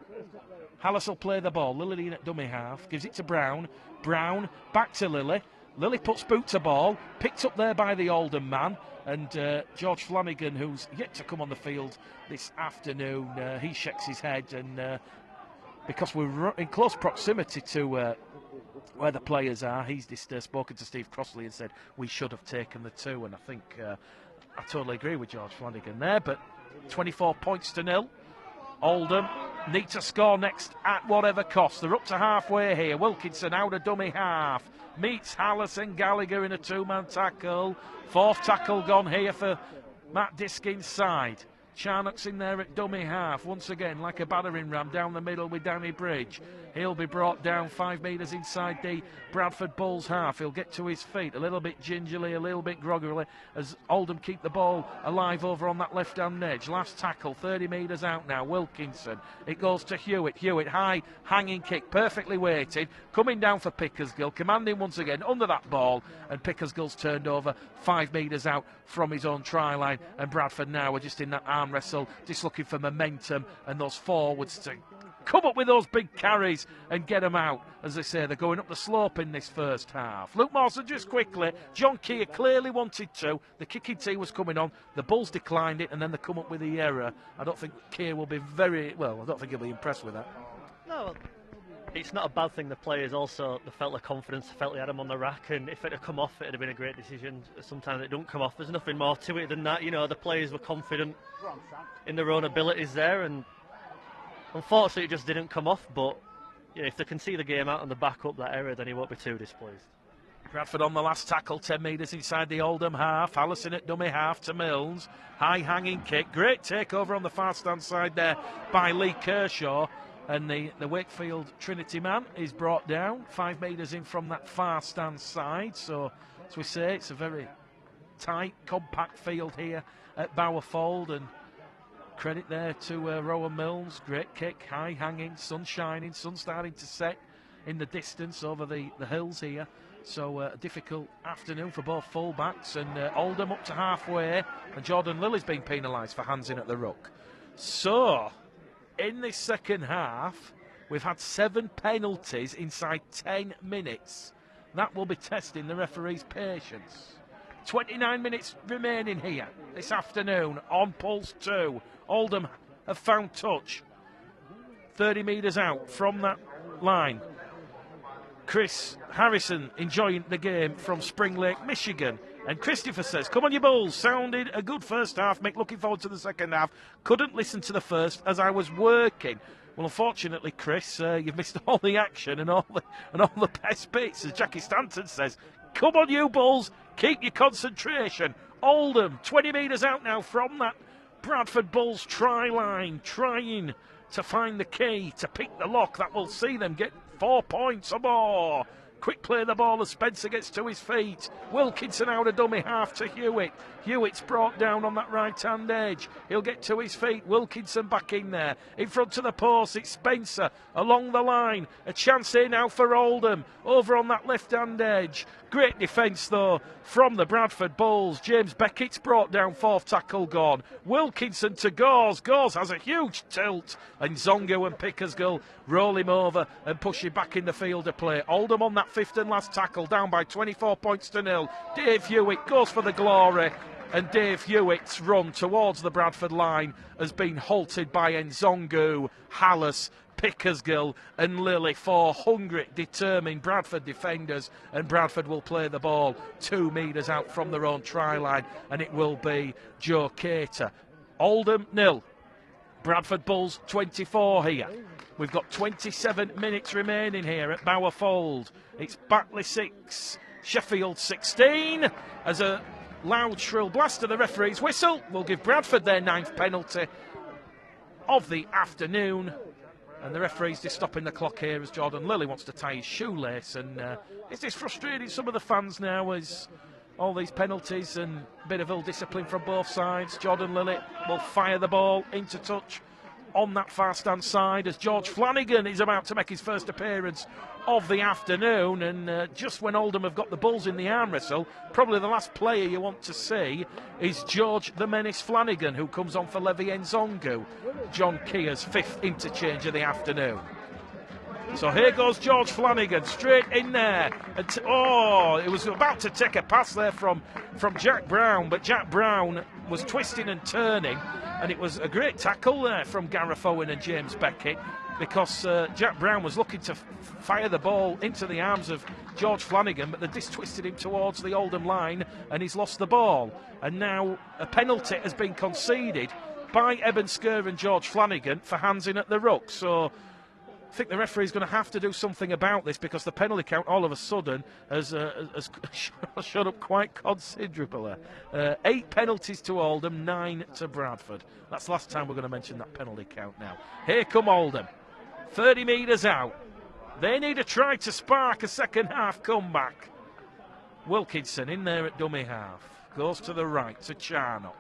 Hallis will play the ball. Lily in at dummy half. Gives it to Brown. Brown back to Lily. Lily puts boot to ball, picked up there by the Oldham man, and George Flanagan, who's yet to come on the field this afternoon, he shakes his head, and because we're in close proximity to where the players are, he's just spoken to Steve Crossley and said we should have taken the 2, and I think I totally agree with George Flanagan there, but 24 points to 0. Oldham need to score next at whatever cost. They're up to halfway here. Wilkinson out of dummy half. Meets Hallis and Gallagher in a 2-man tackle. 4th tackle gone here for Matt Diskin's side. Charnock's in there at dummy half. Once again, like a battering ram down the middle with Danny Bridge. He'll be brought down 5 metres inside the Bradford Bulls half. He'll get to his feet a little bit gingerly, a little bit groggily as Oldham keep the ball alive over on that left-hand edge. Last tackle, 30 metres out now. Wilkinson. It goes to Hewitt. Hewitt, high hanging kick, perfectly weighted. Coming down for Pickersgill, commanding once again under that ball. And Pickersgill's turned over 5 metres out from his own try line. And Bradford now are just in that arm wrestle, just looking for momentum and those forwards to come up with those big carries and get them out. As they say, they're going up the slope in this first half. Luke Mawson just quickly. John Keir clearly wanted to. The kicking tee was coming on. The Bulls declined it, and then they come up with the error. I don't think Keir will be I don't think he'll be impressed with that. No, It's not a bad thing. The players also, they felt the confidence, they felt they had them on the rack, and if it had come off, it would have been a great decision. Sometimes it don't come off. There's nothing more to it than that. You know, the players were confident in their own abilities there, and unfortunately it just didn't come off. But yeah, if they can see the game out and the back up that error, then he won't be too displeased. Bradford on the last tackle, 10 metres inside the Oldham half. Allison at dummy half to Mills. High hanging kick. Great takeover on the far stand side there by Lee Kershaw. And the Wakefield Trinity man is brought down 5 metres in from that far stand side. So, as we say, it's a very tight, compact field here at Bowerfold. And credit there to Rowan Mills. Great kick, high hanging, sun shining, sun starting to set in the distance over the hills here. So a difficult afternoon for both full-backs. And Oldham up to halfway. And Jordan Lilly's been penalised for hands in at the ruck. So in this second half, we've had 7 penalties inside 10 minutes. That will be testing the referee's patience. 29 minutes remaining here this afternoon on Pulse 2. Oldham have found touch. 30 metres out from that line. Chris Harrison enjoying the game from Spring Lake, Michigan. And Christopher says, come on you Bulls, sounded a good first half, Mick, looking forward to the second half. Couldn't listen to the first as I was working. Well, unfortunately, Chris, you've missed all the action and all the best bits. As Jackie Stanton says, come on you Bulls, keep your concentration. Oldham, 20 metres out now from that Bradford Bulls try line, trying to find the key to pick the lock that will see them get 4 points or more. Quick play the ball as Spencer gets to his feet. Wilkinson out a dummy half to Hewitt. Hewitt's brought down on that right-hand edge. He'll get to his feet. Wilkinson back in there. In front of the post, it's Spencer along the line. A chance here now for Oldham. Over on that left-hand edge. Great defence, though, from the Bradford Bulls. James Beckett's brought down, 4th tackle gone. Wilkinson to Gause. Gause has a huge tilt. And Zongo and Pickersgill roll him over and push him back in the field of play. Oldham on that 5th and last tackle, down by 24 points to 0. Dave Hewitt goes for the glory. And Dave Hewitt's run towards the Bradford line has been halted by Nzongu, Hallis, Pickersgill and Lilly, 4 hungry, determined Bradford defenders, and Bradford will play the ball 2 metres out from their own try line, and it will be Joe Cater. Oldham 0, Bradford Bulls 24 here. We've got 27 minutes remaining here at Bowerfold. It's Batley 6, Sheffield 16, as a loud shrill blast of the referee's whistle will give Bradford their 9th penalty of the afternoon. And the referee's just stopping the clock here as Jordan Lilly wants to tie his shoelace. And is this frustrating some of the fans now as all these penalties and a bit of ill discipline from both sides? Jordan Lilly will fire the ball into touch on that far stand side as George Flanagan is about to make his first appearance of the afternoon. And just when Oldham have got the Bulls in the arm wrestle, probably the last player you want to see is George the Menace Flanagan, who comes on for Levi Nzongu, John Keir's 5th interchange of the afternoon. So here goes George Flanagan, straight in there. And it was about to take a pass there from Jack Brown, but Jack Brown was twisting and turning, and it was a great tackle there from Gareth Owen and James Beckett, because Jack Brown was looking to fire the ball into the arms of George Flanagan, but they just twisted him towards the Oldham line, and he's lost the ball. And now a penalty has been conceded by Eben Skur and George Flanagan for hands in at the ruck. So I think the referee's going to have to do something about this, because the penalty count all of a sudden has shot up quite considerably. 8 penalties to Oldham, 9 to Bradford. That's the last time we're going to mention that penalty count now. Here come Oldham, 30 metres out. They need to try to spark a second half comeback. Wilkinson in there at dummy half. Goes to the right to Charnock.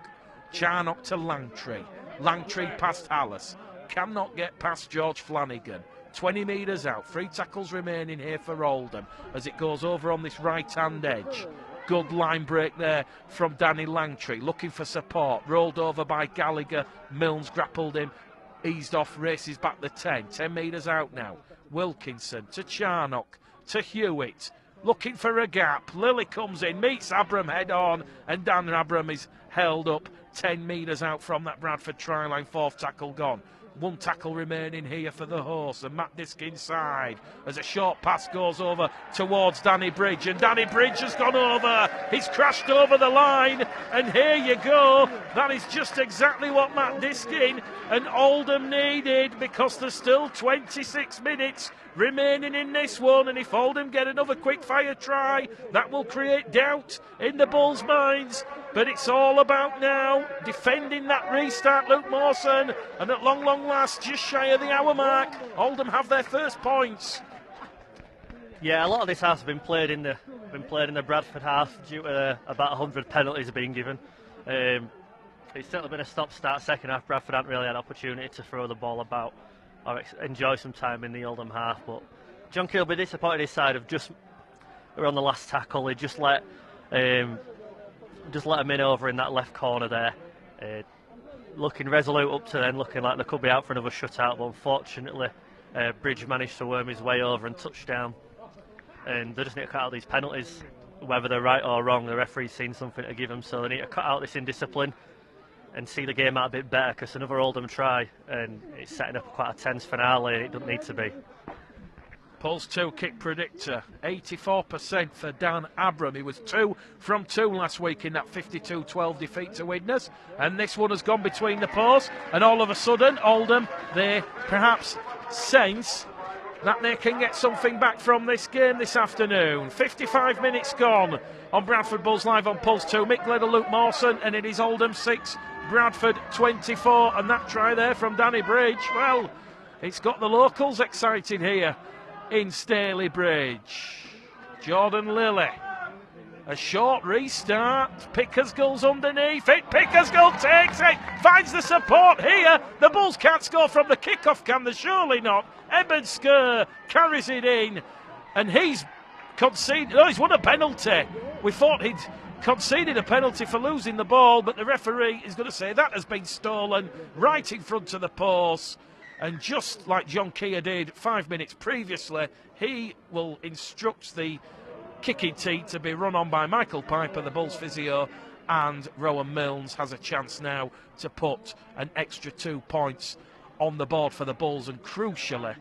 Charnock to Langtree. Langtree past Hallis. Cannot get past George Flanagan. 20 metres out. 3 tackles remaining here for Oldham as it goes over on this right-hand edge. Good line break there from Danny Langtree. Looking for support. Rolled over by Gallagher. Milnes grappled him. Eased off, races back the 10. 10 metres out now. Wilkinson to Charnock to Hewitt. Looking for a gap. Lilly comes in, meets Abram head on, and Dan Abram is held up 10 metres out from that Bradford try line. 4th tackle gone. One tackle remaining here for the horse, and Matt Disk inside as a short pass goes over towards Danny Bridge, and Danny Bridge has gone over. He's crashed over the line, and here you go. That is just exactly what Matt Diskin and Oldham needed, because there's still 26 minutes remaining in this one, and if Oldham get another quick fire try, that will create doubt in the Bulls' minds. But it's all about now defending that restart, Luke Mawson, and at long last, just shy of the hour mark, Oldham have their first points. Yeah, a lot of this has been played in the Bradford half due to about 100 penalties being given. It's certainly been a stop-start second half. Bradford haven't really had opportunity to throw the ball about or enjoy some time in the Oldham half. But John Key will be disappointed his side of just on the last tackle. He just let him in over in that left corner there. Looking resolute up to then, looking like they could be out for another shutout, but unfortunately Bridge managed to worm his way over and touch down. And they just need to cut out these penalties, whether they're right or wrong. The referee's seen something to give them, so they need to cut out this indiscipline and see the game out a bit better, because another Oldham try and it's setting up quite a tense finale. It doesn't need to be. Pulse 2 kick predictor, 84% for Dan Abram. He was 2 from 2 last week in that 52-12 defeat to Widnes, and this one has gone between the posts, and all of a sudden Oldham, they perhaps sense that they can get something back from this game this afternoon. 55 minutes gone on Bradford Bulls Live on Pulse 2. Mick Gledder, Luke Mawson, and it is Oldham 6, Bradford 24, and that try there from Danny Bridge, well, it's got the locals excited here in Staley Bridge. Jordan Lilly, a short restart. Pickersgill's underneath it. Pickersgill takes it, finds the support here. The Bulls can't score from the kickoff, can they? Surely not. Eben Skur carries it in, and he's conceded. Oh, he's won a penalty. We thought he'd conceded a penalty for losing the ball, but the referee is going to say that has been stolen right in front of the post. And just like John Keir did 5 minutes previously, he will instruct the kicking tee to be run on by Michael Piper, the Bulls physio, and Rowan Milnes has a chance now to put an extra 2 points on the board for the Bulls, and crucially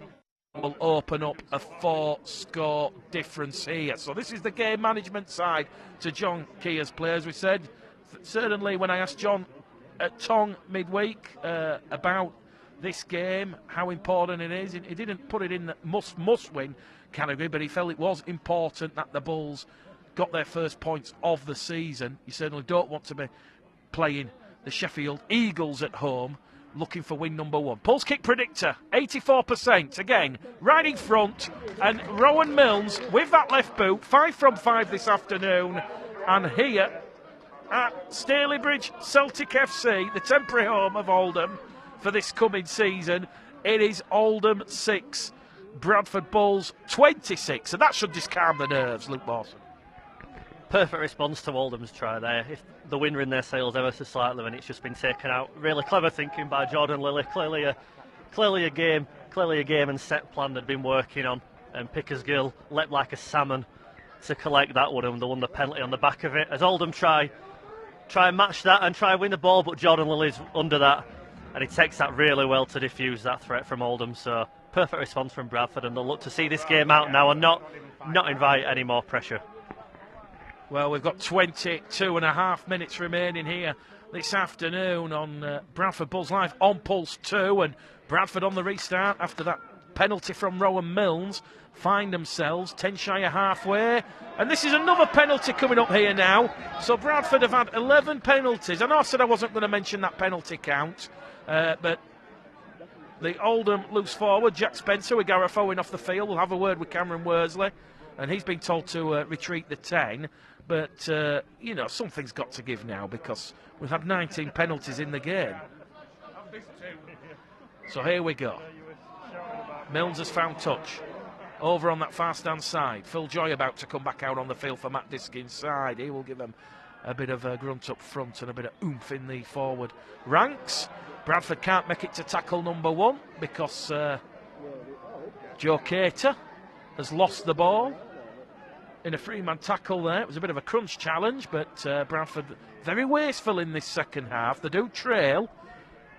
will open up a 4-score difference here. So this is the game management side to John Keir's players. We said, certainly when I asked John at Tong midweek about this game, how important it is, he didn't put it in the must win category, but he felt it was important that the Bulls got their first points of the season. You certainly don't want to be playing the Sheffield Eagles at home looking for win number 1. Pulse kick predictor, 84%, again right in front, and Rowan Milnes with that left boot, 5 from 5 this afternoon. And here at Staley Bridge Celtic FC, the temporary home of Oldham for this coming season, it is Oldham 6, Bradford Bulls 26, and that should just calm the nerves, Luke Mawson. Perfect response to Oldham's try there. If the wind were in their sails ever so slightly, and it's just been taken out. Really clever thinking by Jordan Lilly. Clearly a game and set plan they'd been working on, and Pickersgill leapt like a salmon to collect that one, and they won the penalty on the back of it. As Oldham try and match that and try and win the ball, but Jordan Lilly's under that, and he takes that really well to diffuse that threat from Oldham. So perfect response from Bradford, and they'll look to see this game out now and not invite any more pressure. Well, we've got 22.5 minutes remaining here this afternoon on Bradford Bulls Live on Pulse 2, and Bradford on the restart after that penalty from Rowan Milnes find themselves 10 shy of halfway, and this is another penalty coming up here now. So Bradford have had 11 penalties. I know I said I wasn't going to mention that penalty count, but the Oldham loose forward Jack Spencer with Gareth Owen off the field will have a word with Cameron Worsley, and he's been told to retreat the 10. But, you know, something's got to give now, because we've had 19 penalties in the game. So here we go. Milnes has found touch. Over on that far stand side. Phil Joy about to come back out on the field for Matt Diskin's side. He will give them a bit of a grunt up front and a bit of oomph in the forward ranks. Bradford can't make it to tackle number 1 because Joe Cater has lost the ball in a three-man tackle there. It was a bit of a crunch challenge, but Bradford very wasteful in this second half. They do trail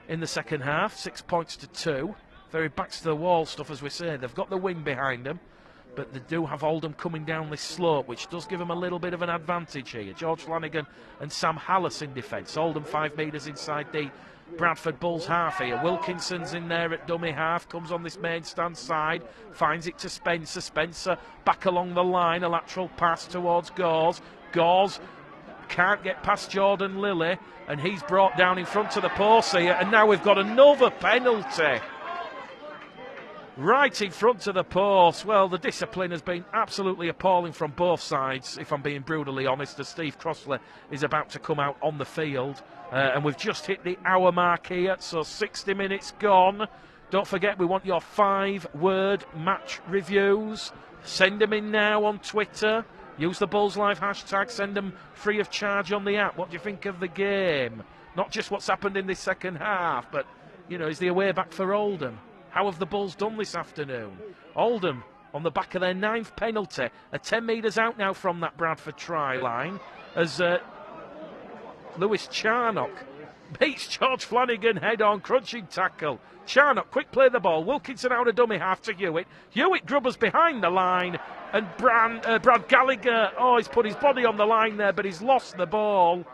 in the second half, 6 points to 2. Very backs to the wall stuff, as we say. They've got the wing behind them, but they do have Oldham coming down this slope, which does give them a little bit of an advantage here. George Flanagan and Sam Hallis in defence. Oldham 5 metres inside the Bradford Bulls half here. Wilkinson's in there at dummy half, comes on this main stand side, finds it to Spencer. Spencer back along the line, a lateral pass towards Gauze. Gauze can't get past Jordan Lilly, and he's brought down in front of the post here, and now we've got another penalty. Right in front of the post. Well, the discipline has been absolutely appalling from both sides, if I'm being brutally honest, as Steve Crossley is about to come out on the field. And we've just hit the hour mark here, so 60 minutes gone. Don't forget, we want your 5-word match reviews. Send them in now on Twitter. Use the Bulls Live hashtag. Send them free of charge on the app. What do you think of the game? Not just what's happened in this second half, but, you know, is the away back for Oldham? How have the Bulls done this afternoon? Oldham on the back of their 9th penalty, are 10 metres out now from that Bradford try line, as Lewis Charnock beats George Flanagan head-on, crunching tackle. Charnock, quick play the ball. Wilkinson out of dummy half to Hewitt. Hewitt grubbers behind the line, and Brad Gallagher, he's put his body on the line there, but he's lost the ball.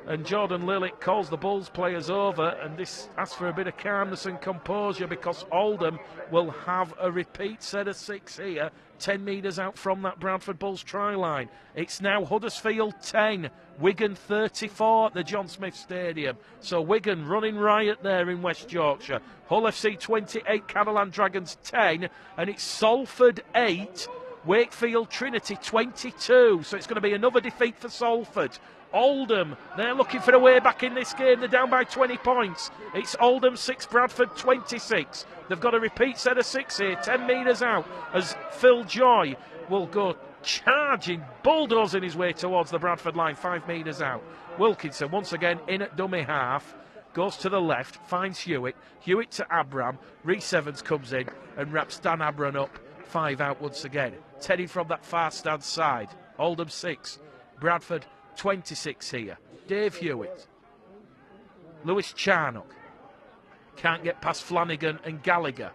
And Jordan Lillick calls the Bulls players over, and this asks for a bit of calmness and composure, because Oldham will have a repeat set of 6 here, 10 metres out from that Bradford Bulls try line. It's now Huddersfield 10, Wigan 34 at the John Smith Stadium. So Wigan running riot there in West Yorkshire. Hull FC 28, Catalan Dragons 10, and it's Salford 8, Wakefield Trinity 22. So it's going to be another defeat for Salford. Oldham, they're looking for a way back in this game. They're down by 20 points. It's Oldham 6, Bradford 26. They've got a repeat set of 6 here, 10 metres out, as Phil Joy will go charging, bulldozing his way towards the Bradford line, 5 metres out. Wilkinson once again in at dummy half, goes to the left, finds Hewitt. Hewitt to Abram. Rhys Evans comes in and wraps Dan Abram up, 5 out once again. Teddy from that far stand side. Oldham 6, Bradford 26 here. Dave Hewitt. Lewis Charnock. Can't get past Flanagan and Gallagher.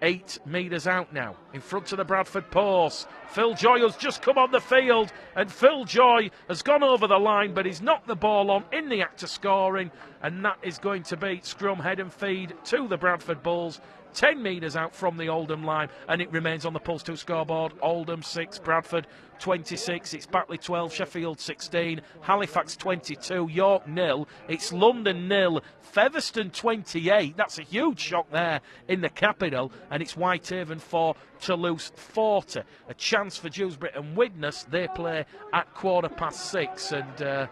8 metres out now, in front of the Bradford post. Phil Joy has just come on the field, and Phil Joy has gone over the line, but he's knocked the ball on in the act of scoring, and that is going to be scrum head and feed to the Bradford Bulls. 10 metres out from the Oldham line, and it remains on the Pulse 2 scoreboard. Oldham 6, Bradford 26. It's Batley 12, Sheffield 16, Halifax 22, York 0. It's London 0, Featherstone 28. That's a huge shock there in the capital, and it's Whitehaven 4, Toulouse 40. A chance for Dewsbury and Widnes. They play at 6:15, and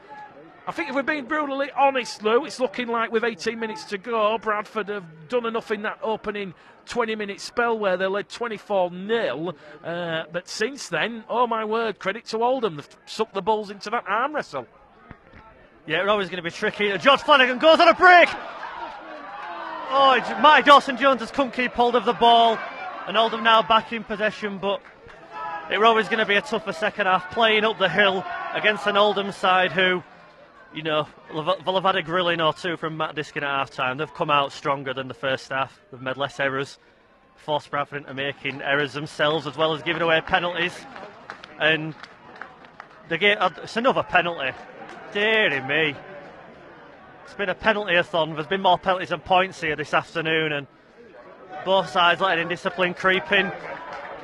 I think if we're being brutally honest, Lou, it's looking like with 18 minutes to go, Bradford have done enough in that opening 20-minute spell where they led 24-0. But since then, oh my word, credit to Oldham. They've sucked the Bulls into that arm wrestle. Yeah, it's always going to be tricky. George Flanagan goes on a break. Oh, Matty Dawson-Jones has couldn't keep hold of the ball, and Oldham now back in possession, but it was always going to be a tougher second half, playing up the hill against an Oldham side who, you know, they'll have had a grilling or two from Matt Diskin at half-time. They've come out stronger than the first half. They've made less errors, forced Bradford into making errors themselves, as well as giving away penalties. And it's another penalty. Deary me. It's been a penalty-a-thon. There's been more penalties than points here this afternoon, and both sides letting indiscipline creep in.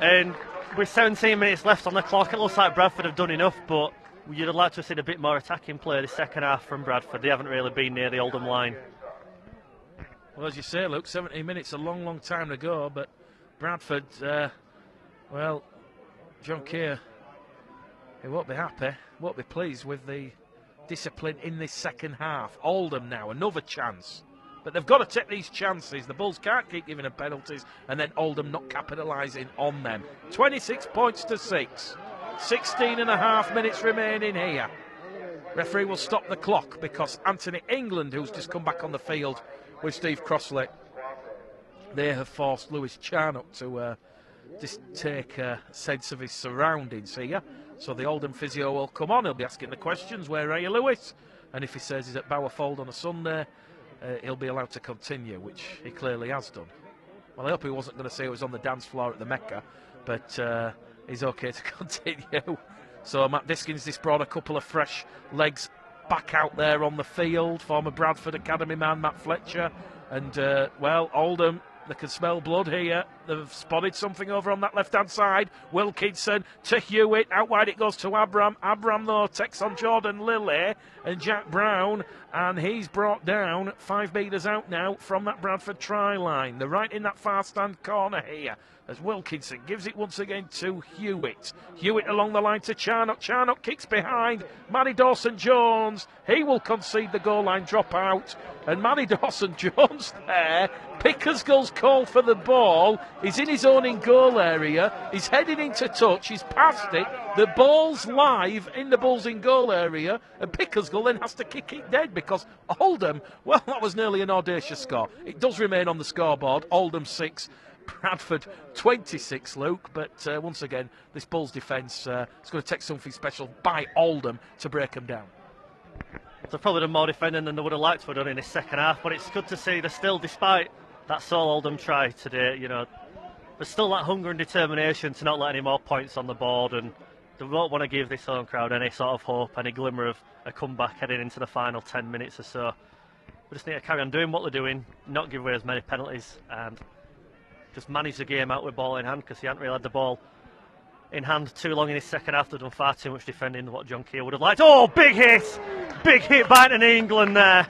And with 17 minutes left on the clock, it looks like Bradford have done enough, but you'd have liked to have seen a bit more attacking play this second half from Bradford. They haven't really been near the Oldham line. Well, as you say, Luke, 17 minutes, a long, long time to go, but Bradford, John Keir, he won't be happy, won't be pleased with the discipline in this second half. Oldham now, another chance. But they've got to take these chances. The Bulls can't keep giving them penalties and then Oldham not capitalising on them. 26 points to 6. 16 and a half minutes remaining here. Referee will stop the clock because Anthony England, who's just come back on the field with Steve Crossley, they have forced Lewis Charnock to just take a sense of his surroundings here. So the Oldham physio will come on. He'll be asking the questions. Where are you, Lewis? And if he says he's at Bowerfold on a Sunday, he'll be allowed to continue, which he clearly has done. Well, I hope he wasn't going to say it was on the dance floor at the Mecca, but he's okay to continue. So Matt Diskins this brought a couple of fresh legs back out there on the field. Former Bradford Academy man Matt Fletcher. And, well, Oldham, they can smell blood here. They've spotted something over on that left-hand side. Wilkinson to Hewitt. Out wide it goes to Abram. Abram, though, takes on Jordan Lilly and Jack Brown. And he's brought down 5 metres out now from that Bradford try line. They're right in that far-stand corner here as Wilkinson gives it once again to Hewitt. Hewitt along the line to Charnock. Charnock kicks behind. Matty Dawson-Jones. He will concede the goal line drop out. And Matty Dawson-Jones there. Pickersgill's call for the ball. He's in his own in-goal area. He's heading into touch. He's passed it. The ball's live in the Bulls in-goal area. And Pickersgill then has to kick it dead because Oldham, well, that was nearly an audacious score. It does remain on the scoreboard. Oldham 6. Bradford 26, Luke, but once again, this Bulls defence is going to take something special by Oldham to break them down. They've probably done more defending than they would have liked to have done in this second half, but it's good to see they're still, despite that sole Oldham try today, you know, there's still that hunger and determination to not let any more points on the board, and they won't want to give this home crowd any sort of hope, any glimmer of a comeback heading into the final 10 minutes or so. We just need to carry on doing what they're doing, not give away as many penalties, and just manage the game out with ball in hand, because he hadn't really had the ball in hand too long in his second half. They've done far too much defending than what John Keir would have liked. Oh, big hit! Big hit by Anthony England there.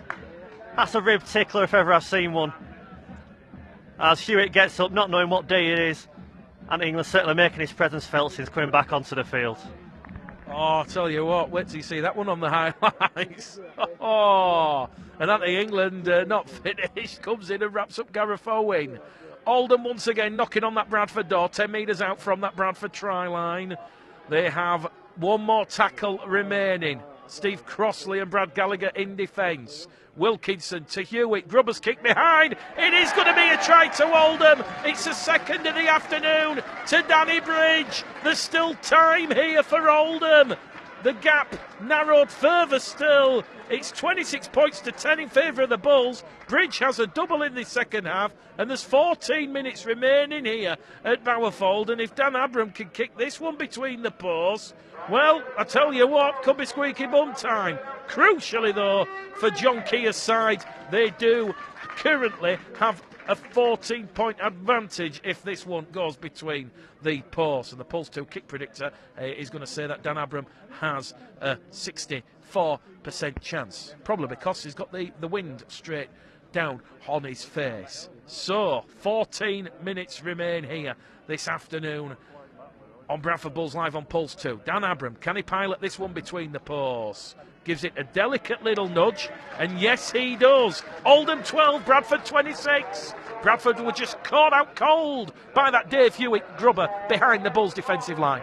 That's a rib tickler if ever I've seen one. As Hewitt gets up, not knowing what day it is, and England certainly making his presence felt since coming back onto the field. Oh, I'll tell you what, wait till you see that one on the highlights. Oh, and Anthony England not finished, comes in and wraps up Gareth Owen. Oldham once again knocking on that Bradford door, 10 metres out from that Bradford try line. They have one more tackle remaining. Steve Crossley and Brad Gallagher in defence. Wilkinson to Hewitt. Grubber's kick behind. It is going to be a try to Oldham. It's the second of the afternoon to Danny Bridge. There's still time here for Oldham. The gap narrowed further still. It's 26 points to 10 in favour of the Bulls. Bridge has a double in the second half, and there's 14 minutes remaining here at Bowerfold. And if Dan Abram can kick this one between the posts, well, I tell you what, could be squeaky bum time. Crucially, though, for John Keir's side, they do currently have a 14-point advantage if this one goes between the posts. And the Pulse 2 kick predictor is going to say that Dan Abram has a 64% chance, probably because he's got the wind straight down on his face. So 14 minutes remain here this afternoon on Bradford Bulls Live on Pulse 2. Dan Abram, can he pilot this one between the posts? Gives it a delicate little nudge, and yes, he does. Oldham 12, Bradford 26. Bradford were just caught out cold by that Dave Hewitt grubber behind the Bulls' defensive line.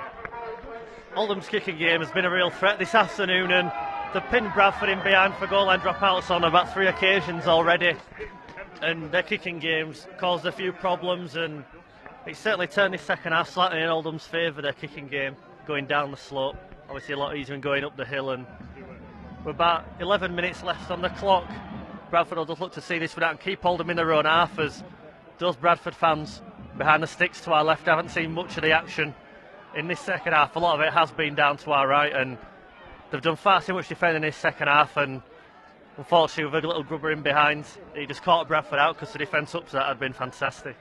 Oldham's kicking game has been a real threat this afternoon, and they've pinned Bradford in behind for goal line dropouts on about 3 occasions already. And their kicking games caused a few problems, and it's certainly turned this second half slightly in Oldham's favour, their kicking game, going down the slope. Obviously a lot easier than going up the hill, and with about 11 minutes left on the clock, Bradford will just look to see this one out and keep Oldham in their own half, as those Bradford fans behind the sticks to our left haven't seen much of the action in this second half. A lot of it has been down to our right, and they've done far too much defending in this second half, and unfortunately with a little grubber in behind, he just caught Bradford out because the defence up to that had been fantastic.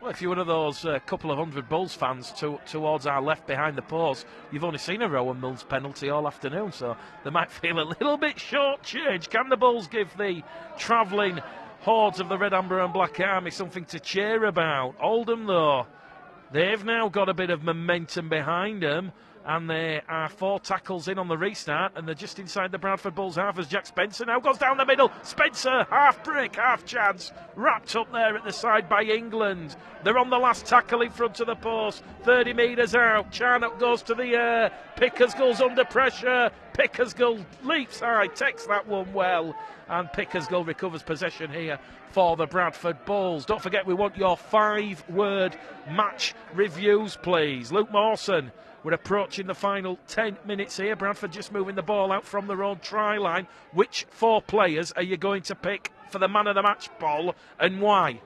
Well, if you're one of those couple of hundred Bulls fans towards our left behind the post, you've only seen a Rowan Mills penalty all afternoon, so they might feel a little bit short-changed. Can the Bulls give the travelling hordes of the Red, Amber and Black Army something to cheer about? Oldham, though, they've now got a bit of momentum behind them, and they are 4 tackles in on the restart, and they're just inside the Bradford Bulls half as Jack Spencer now goes down the middle. Spencer, half break, half chance, wrapped up there at the side by England. They're on the last tackle in front of the post, 30 metres out. Charnock goes to the air. Pickersgill's under pressure. Pickersgill leaps high, takes that one well, and Pickersgill recovers possession here for the Bradford Bulls. Don't forget, we want your 5-word match reviews, please. Luke Mawson We're approaching the final 10 minutes here. Bradford just moving the ball out from their own try line. Which 4 players are you going to pick for the man of the match, Paul, and why?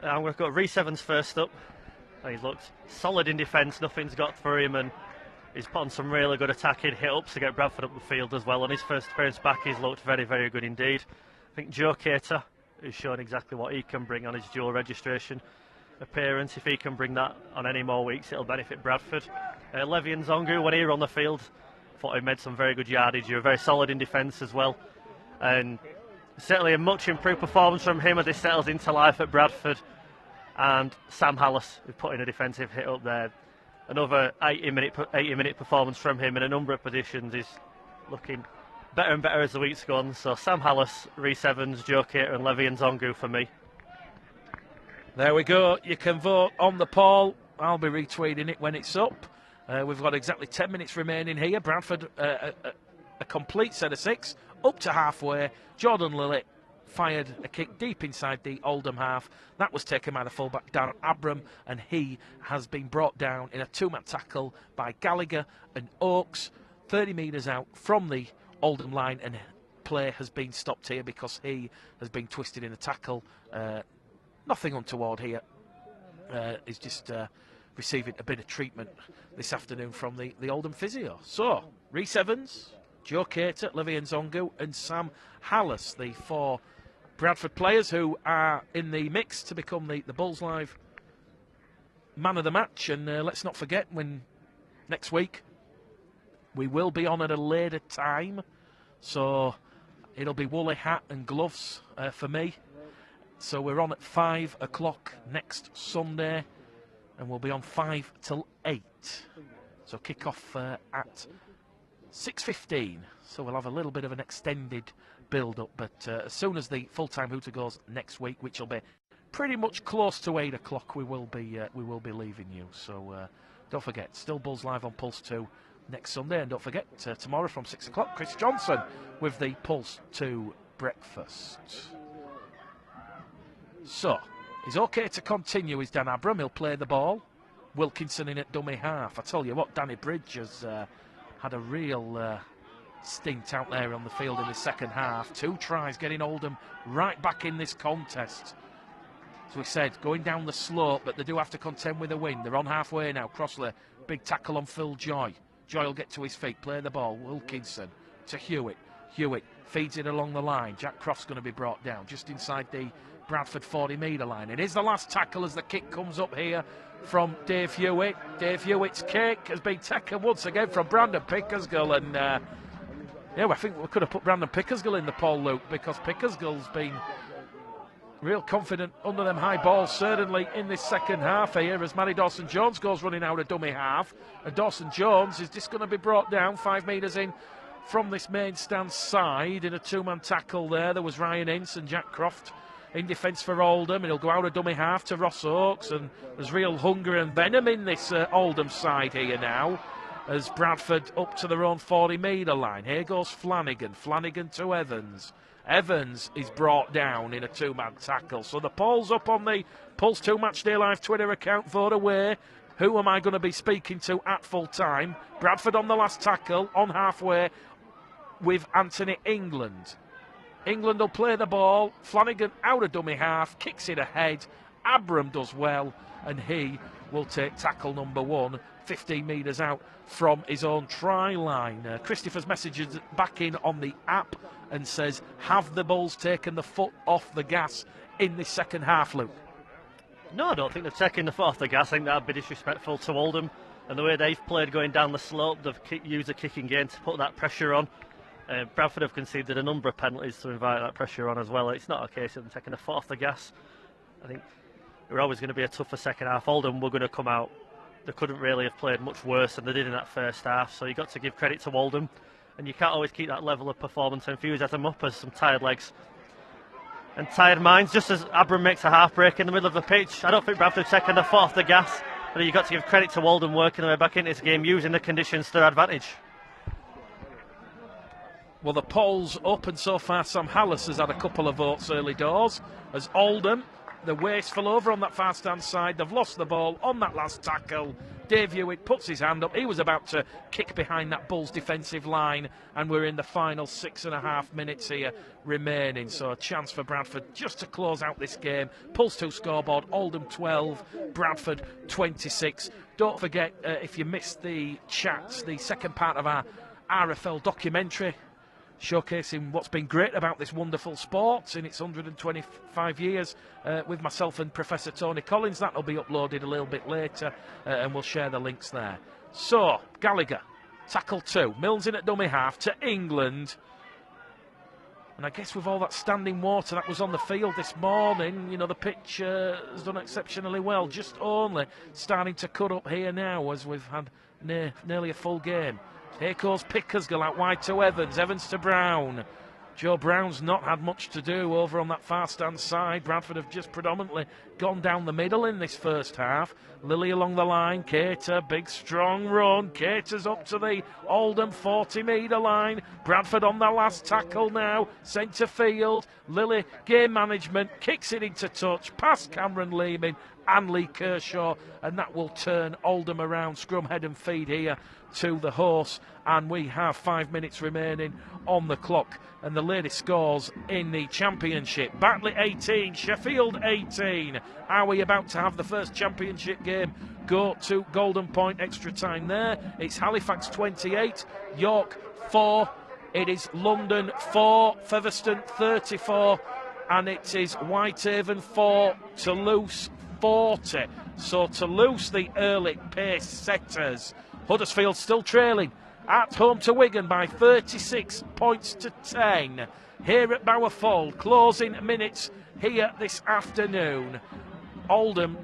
I'm going to go Rhys Evans first up. He's looked solid in defence, nothing's got for him, and he's put on some really good attacking hit-ups to get Bradford up the field as well. On his first appearance back, he's looked very, very good indeed. I think Joe Cater has shown exactly what he can bring on his dual registration appearance. If he can bring that on any more weeks, it'll benefit Bradford. Levy and Zongu, when he were on the field, thought he made some very good yardage. He was very solid in defence as well. And certainly a much improved performance from him as he settles into life at Bradford. And Sam Hallis, who put in a defensive hit up there. Another 80-minute performance from him in a number of positions. Is looking better and better as the week's gone. So Sam Hallis, Rhys Evans, Joe Cater and Levy and Zongu for me. There we go. You can vote on the poll. I'll be retweeting it when it's up. We've got exactly 10 minutes remaining here. Bradford, a complete set of 6, up to halfway. Jordan Lillett fired a kick deep inside the Oldham half. That was taken by the fullback Darren Abram, and he has been brought down in a 2-man tackle by Gallagher and Oakes, 30 metres out from the Oldham line, and play has been stopped here because he has been twisted in the tackle. Nothing untoward here. He's just receiving a bit of treatment this afternoon from the Oldham physio. So, Rhys Evans, Joe Cater, Levy and Zongu and Sam Hallis, the 4 Bradford players who are in the mix to become the Bulls Live man of the match. And let's not forget, when next week we will be on at a later time, so it'll be woolly hat and gloves for me. So we're on at 5 o'clock next Sunday, and we'll be on 5 till 8. So kick off at 6:15. So we'll have a little bit of an extended build-up, but as soon as the full-time hooter goes next week, which will be pretty much close to 8 o'clock, we will be leaving you. So don't forget, still Bulls Live on Pulse 2 next Sunday, and don't forget tomorrow from 6 o'clock, Chris Johnson with the Pulse 2 breakfast. So it's okay to continue, is Dan Abram. He'll play the ball. Wilkinson in at dummy half. I tell you what, Danny Bridge has had a real stint out there on the field in the second half. 2 tries, getting Oldham right back in this contest. As we said, going down the slope, but they do have to contend with a win. They're on halfway now. Crossley, big tackle on Phil Joy. Joy will get to his feet, play the ball. Wilkinson to Hewitt. Hewitt feeds it along the line. Jack Croft's going to be brought down just inside the Bradford 40-metre line. It is the last tackle as the kick comes up here from Dave Hewitt. Dave Hewitt's kick has been taken once again from Brandon Pickersgill, and yeah, I think we could have put Brandon Pickersgill in the poll, Luke, because Pickersgill's been real confident under them high balls, certainly in this second half here, as Matty Dawson-Jones goes running out of dummy half, and Dawson-Jones is just going to be brought down 5 metres in from this main stand side in a 2-man tackle there. There was Ryan Ince and Jack Croft in defence for Oldham, and he'll go out of dummy half to Ross Oakes, and there's real hunger and venom in this Oldham side here now, as Bradford up to their own 40-metre line. Here goes Flanagan. Flanagan to Evans. Evans is brought down in a 2-man tackle. So the poll's up on the Pulse 2 Matchday Live Twitter account. Vote away. Who am I going to be speaking to at full time? Bradford on the last tackle, on halfway with Anthony England. England will play the ball. Flanagan out of dummy half, kicks it ahead. Abram does well, and he will take tackle number 1, 15 metres out from his own try line. Christopher's messages back in on the app and says, have the Bulls taken the foot off the gas in this second half, Luke? No, I don't think they've taken the foot off the gas. I think that would be disrespectful to Oldham, and the way they've played going down the slope, they've used the kicking game to put that pressure on. Bradford have conceded a number of penalties to invite that pressure on as well. It's not a case of them taking the foot off the gas. I think we're always going to be a tougher second half. Oldham were going to come out. They couldn't really have played much worse than they did in that first half, so you've got to give credit to Oldham, and you can't always keep that level of performance and enthusiasm up as some tired legs and tired minds. Just as Abram makes a half break in the middle of the pitch, I don't think Bradford have taken the foot off the gas, but you've got to give credit to Oldham working their way back into this game, using the conditions to their advantage. Well, the poll's up, and so far Sam Hallis has had a couple of votes early doors, as Oldham, the wasteful over on that far stand side. They've lost the ball on that last tackle. Dave Hewitt puts his hand up. He was about to kick behind that Bulls defensive line, and we're in the final 6.5 minutes here remaining. So a chance for Bradford just to close out this game. Pulse 2 scoreboard, Oldham 12, Bradford 26. Don't forget, if you missed the chats, the second part of our RFL documentary showcasing what's been great about this wonderful sport in its 125 years with myself and Professor Tony Collins. That'll be uploaded a little bit later, and we'll share the links there. So, Gallagher, tackle 2, Mills in at dummy half to England. And I guess with all that standing water that was on the field this morning, you know, the pitch has done exceptionally well. Just only starting to cut up here now as we've had nearly a full game. Here goes Pickersgill out wide to Evans. Evans to Brown. Joe Brown's not had much to do over on that far stand side. Bradford have just predominantly gone down the middle in this first half. Lilly along the line. Cater, big strong run. Cater's up to the Oldham 40-metre line. Bradford on the last tackle now. Centre field. Lilly, game management, kicks it into touch. Past Cameron Leeming and Lee Kershaw. And that will turn Oldham around. Scrum head and feed here to the horse. And we have 5 minutes remaining on the clock. And the latest scores in the championship. Batley 18, Sheffield 18. Are we about to have the first championship game go to Golden Point? Extra time there. It's Halifax 28, York 4. It is London 4, Featherstone 34. And it is Whitehaven 4, Toulouse 40. So Toulouse, the early pace setters. Huddersfield still trailing at home to Wigan by 36 points to 10. Here at Bowerfold, closing minutes here this afternoon. Oldham,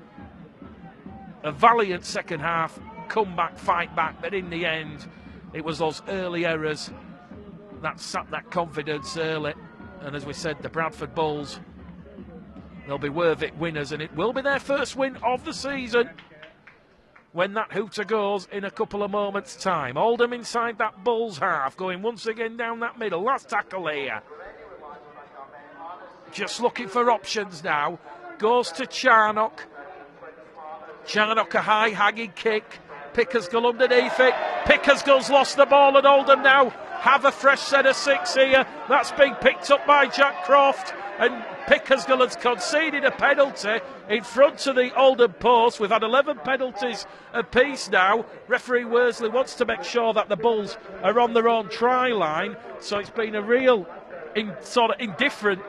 a valiant second half, comeback, fight back, but in the end, it was those early errors that sapped that confidence early. And as we said, the Bradford Bulls, they'll be Worthing winners, and it will be their first win of the season when that hooter goes in a couple of moments' time. Oldham inside that Bulls half, going once again down that middle. Last tackle here. Just looking for options now. Goes to Charnock. Charnock a high hanging kick. Pickersgill underneath it. Pickersgill's lost the ball, and Oldham now have a fresh set of 6 here. That's being picked up by Jack Croft. And Pickersgill has conceded a penalty in front of the Oldham post. We've had 11 penalties apiece now. Referee Worsley wants to make sure that the Bulls are on their own try line. So it's been a real sort of indifferent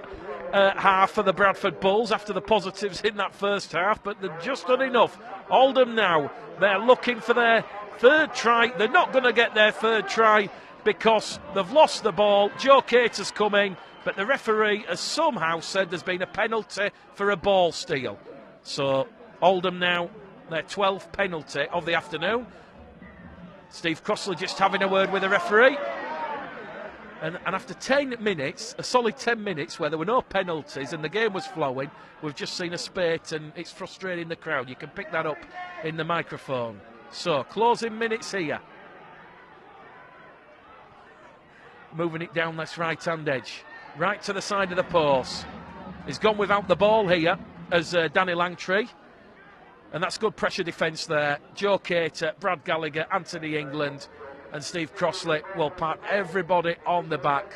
half for the Bradford Bulls after the positives in that first half. But they've just done enough. Oldham now, they're looking for their third try. They're not going to get their third try because they've lost the ball. Joe Cater's come in. But the referee has somehow said there's been a penalty for a ball steal. So Oldham now, their 12th penalty of the afternoon. Steve Crossley just having a word with the referee. And after 10 minutes, a solid 10 minutes where there were no penalties and the game was flowing, we've just seen a spate and it's frustrating the crowd. You can pick that up in the microphone. So closing minutes here. Moving it down this right-hand edge. Right to the side of the post. He's gone without the ball here as Danny Langtree. And that's good pressure defence there. Joe Cater, Brad Gallagher, Anthony England and Steve Crossley will pat everybody on the back.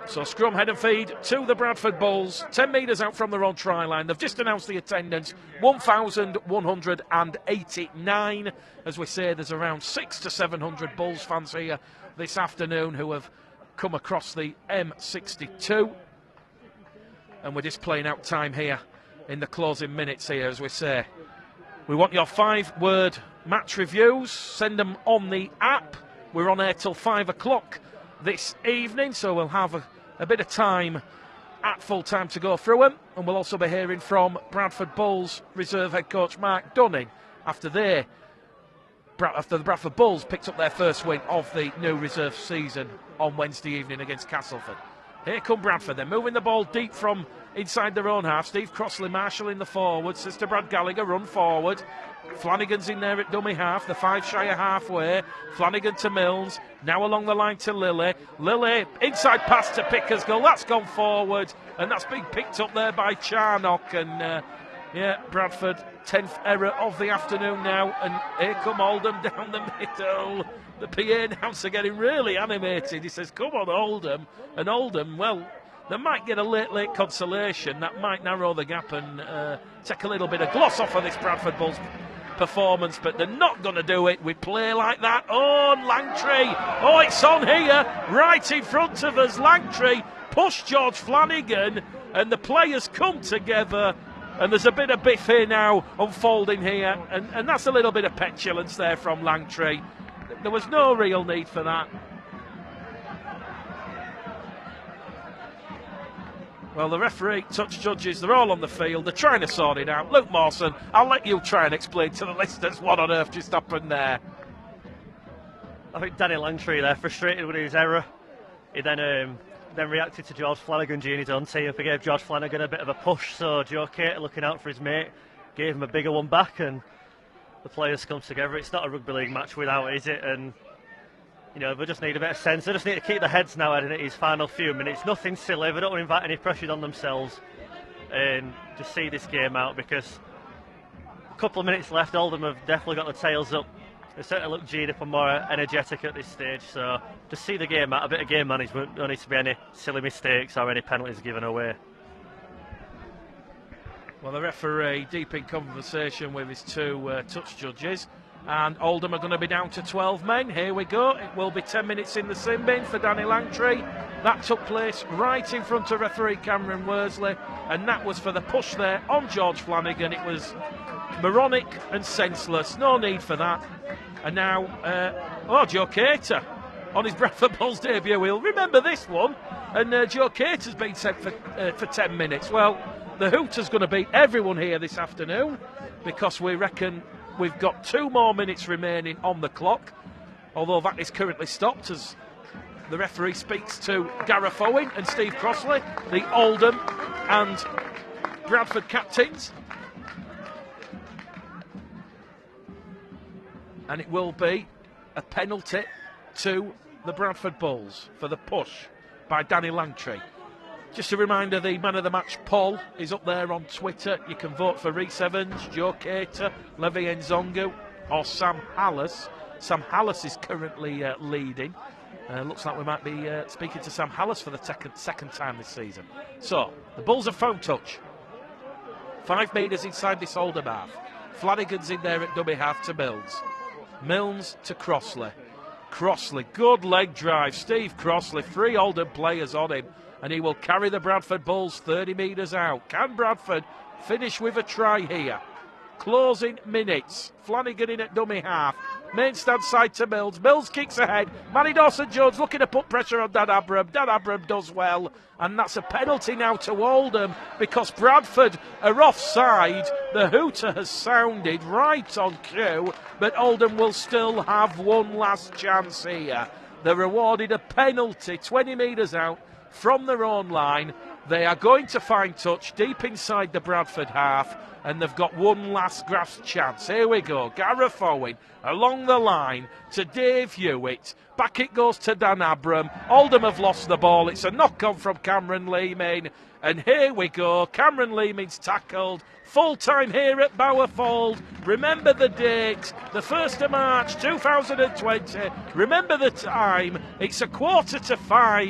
So scrum head and feed to the Bradford Bulls, 10 metres out from their own try line. They've just announced the attendance, 1,189. As we say, there's around 600 to 700 Bulls fans here this afternoon who have come across the M62. And we're just playing out time here in the closing minutes here, as we say. We want your 5-word match reviews. Send them on the app. We're on air till 5 o'clock this evening, so we'll have a bit of time at full time to go through them, and we'll also be hearing from Bradford Bulls reserve head coach Mark Dunning after the Bradford Bulls picked up their first win of the new reserve season on Wednesday evening against Castleford. Here come Bradford. They're moving the ball deep from inside their own half. Steve Crossley marshalling the forward. Sister Brad Gallagher run forward. Flanagan's in there at dummy half. The 5 shy of halfway. Flanagan to Mills. Now along the line to Lilly. Lilly, inside pass to Picker's goal. That's gone forward. And that's been picked up there by Charnock. And Bradford, 10th error of the afternoon now. And here come Oldham down the middle. The PA announcer getting really animated. He says, come on, Oldham. And Oldham, well, they might get a late consolation. That might narrow the gap and take a little bit of gloss off of this Bradford Bulls performance, but they're not going to do it with play like that. Oh, Langtry. Oh, it's on here, right in front of us. Langtry pushed George Flanagan, and the players come together, and there's a bit of biff here now unfolding here, and that's a little bit of petulance there from Langtry. There was no real need for that. Well, the referee, touch judges, they're all on the field. They're trying to sort it out. Luke Mawson, I'll let you try and explain to the listeners what on earth just happened there. I think Danny Langtry there, frustrated with his error. He then reacted to George Flanagan in his own team. He gave George Flanagan a bit of a push, so Joe Cater, looking out for his mate, gave him a bigger one back, and the players come together. It's not a rugby league match without it, is it? And you know, they just need a bit of sense. They just need to keep their heads now in his final few minutes. Nothing silly. They don't want to invite any pressure on themselves and just see this game out, because a couple of minutes left. Oldham have definitely got the tails up. They certainly look G'd up and more energetic at this stage. So just see the game out. A bit of game management. Don't need to be any silly mistakes or any penalties given away. Well, the referee deep in conversation with his 2 touch judges. And Oldham are going to be down to 12 men. Here we go. It will be 10 minutes in the sin bin for Danny Langtry. That took place right in front of referee Cameron Worsley. And that was for the push there on George Flanagan. It was moronic and senseless. No need for that. And now, Joe Cater on his Bradford Bulls debut. We'll remember this one. And Joe Cater's been sent for 10 minutes. Well, the hooter's going to beat everyone here this afternoon, because we reckon we've got 2 more minutes remaining on the clock, although that is currently stopped as the referee speaks to Gareth Owen and Steve Crossley, the Oldham and Bradford captains. And it will be a penalty to the Bradford Bulls for the push by Danny Langtry. Just a reminder, the man of the match poll is up there on Twitter. You can vote for Rhys Evans, Joe Cater, Levi Nzongu or Sam Hallas. Sam Hallas is currently leading. Looks like we might be speaking to Sam Hallas for the second time this season. So, the Bulls have found touch. 5 metres inside this Oldham half. Flanagan's in there at dummy half to Mills. Mills to Crossley. Crossley, good leg drive. Steve Crossley, 3 Oldham players on him. And he will carry the Bradford Bulls 30 metres out. Can Bradford finish with a try here? Closing minutes. Flanagan in at dummy half. Main stand side to Mills. Mills kicks ahead. Manny Dawson-Jones looking to put pressure on Dan Abram. Dan Abram does well. And that's a penalty now to Oldham, because Bradford are offside. The hooter has sounded right on cue, but Oldham will still have one last chance here. They're awarded a penalty 20 metres out from their own line. They are going to find touch deep inside the Bradford half, and they've got one last grasp chance. Here we go. Gareth Owen along the line to Dave Hewitt. Back it goes to Dan Abram. Oldham have lost the ball. It's a knock-on from Cameron Leeming. And here we go. Cameron Leeming's tackled. Full time here at Bowerfold. Remember the date, the 1st of March 2020. Remember the time. It's 4:45.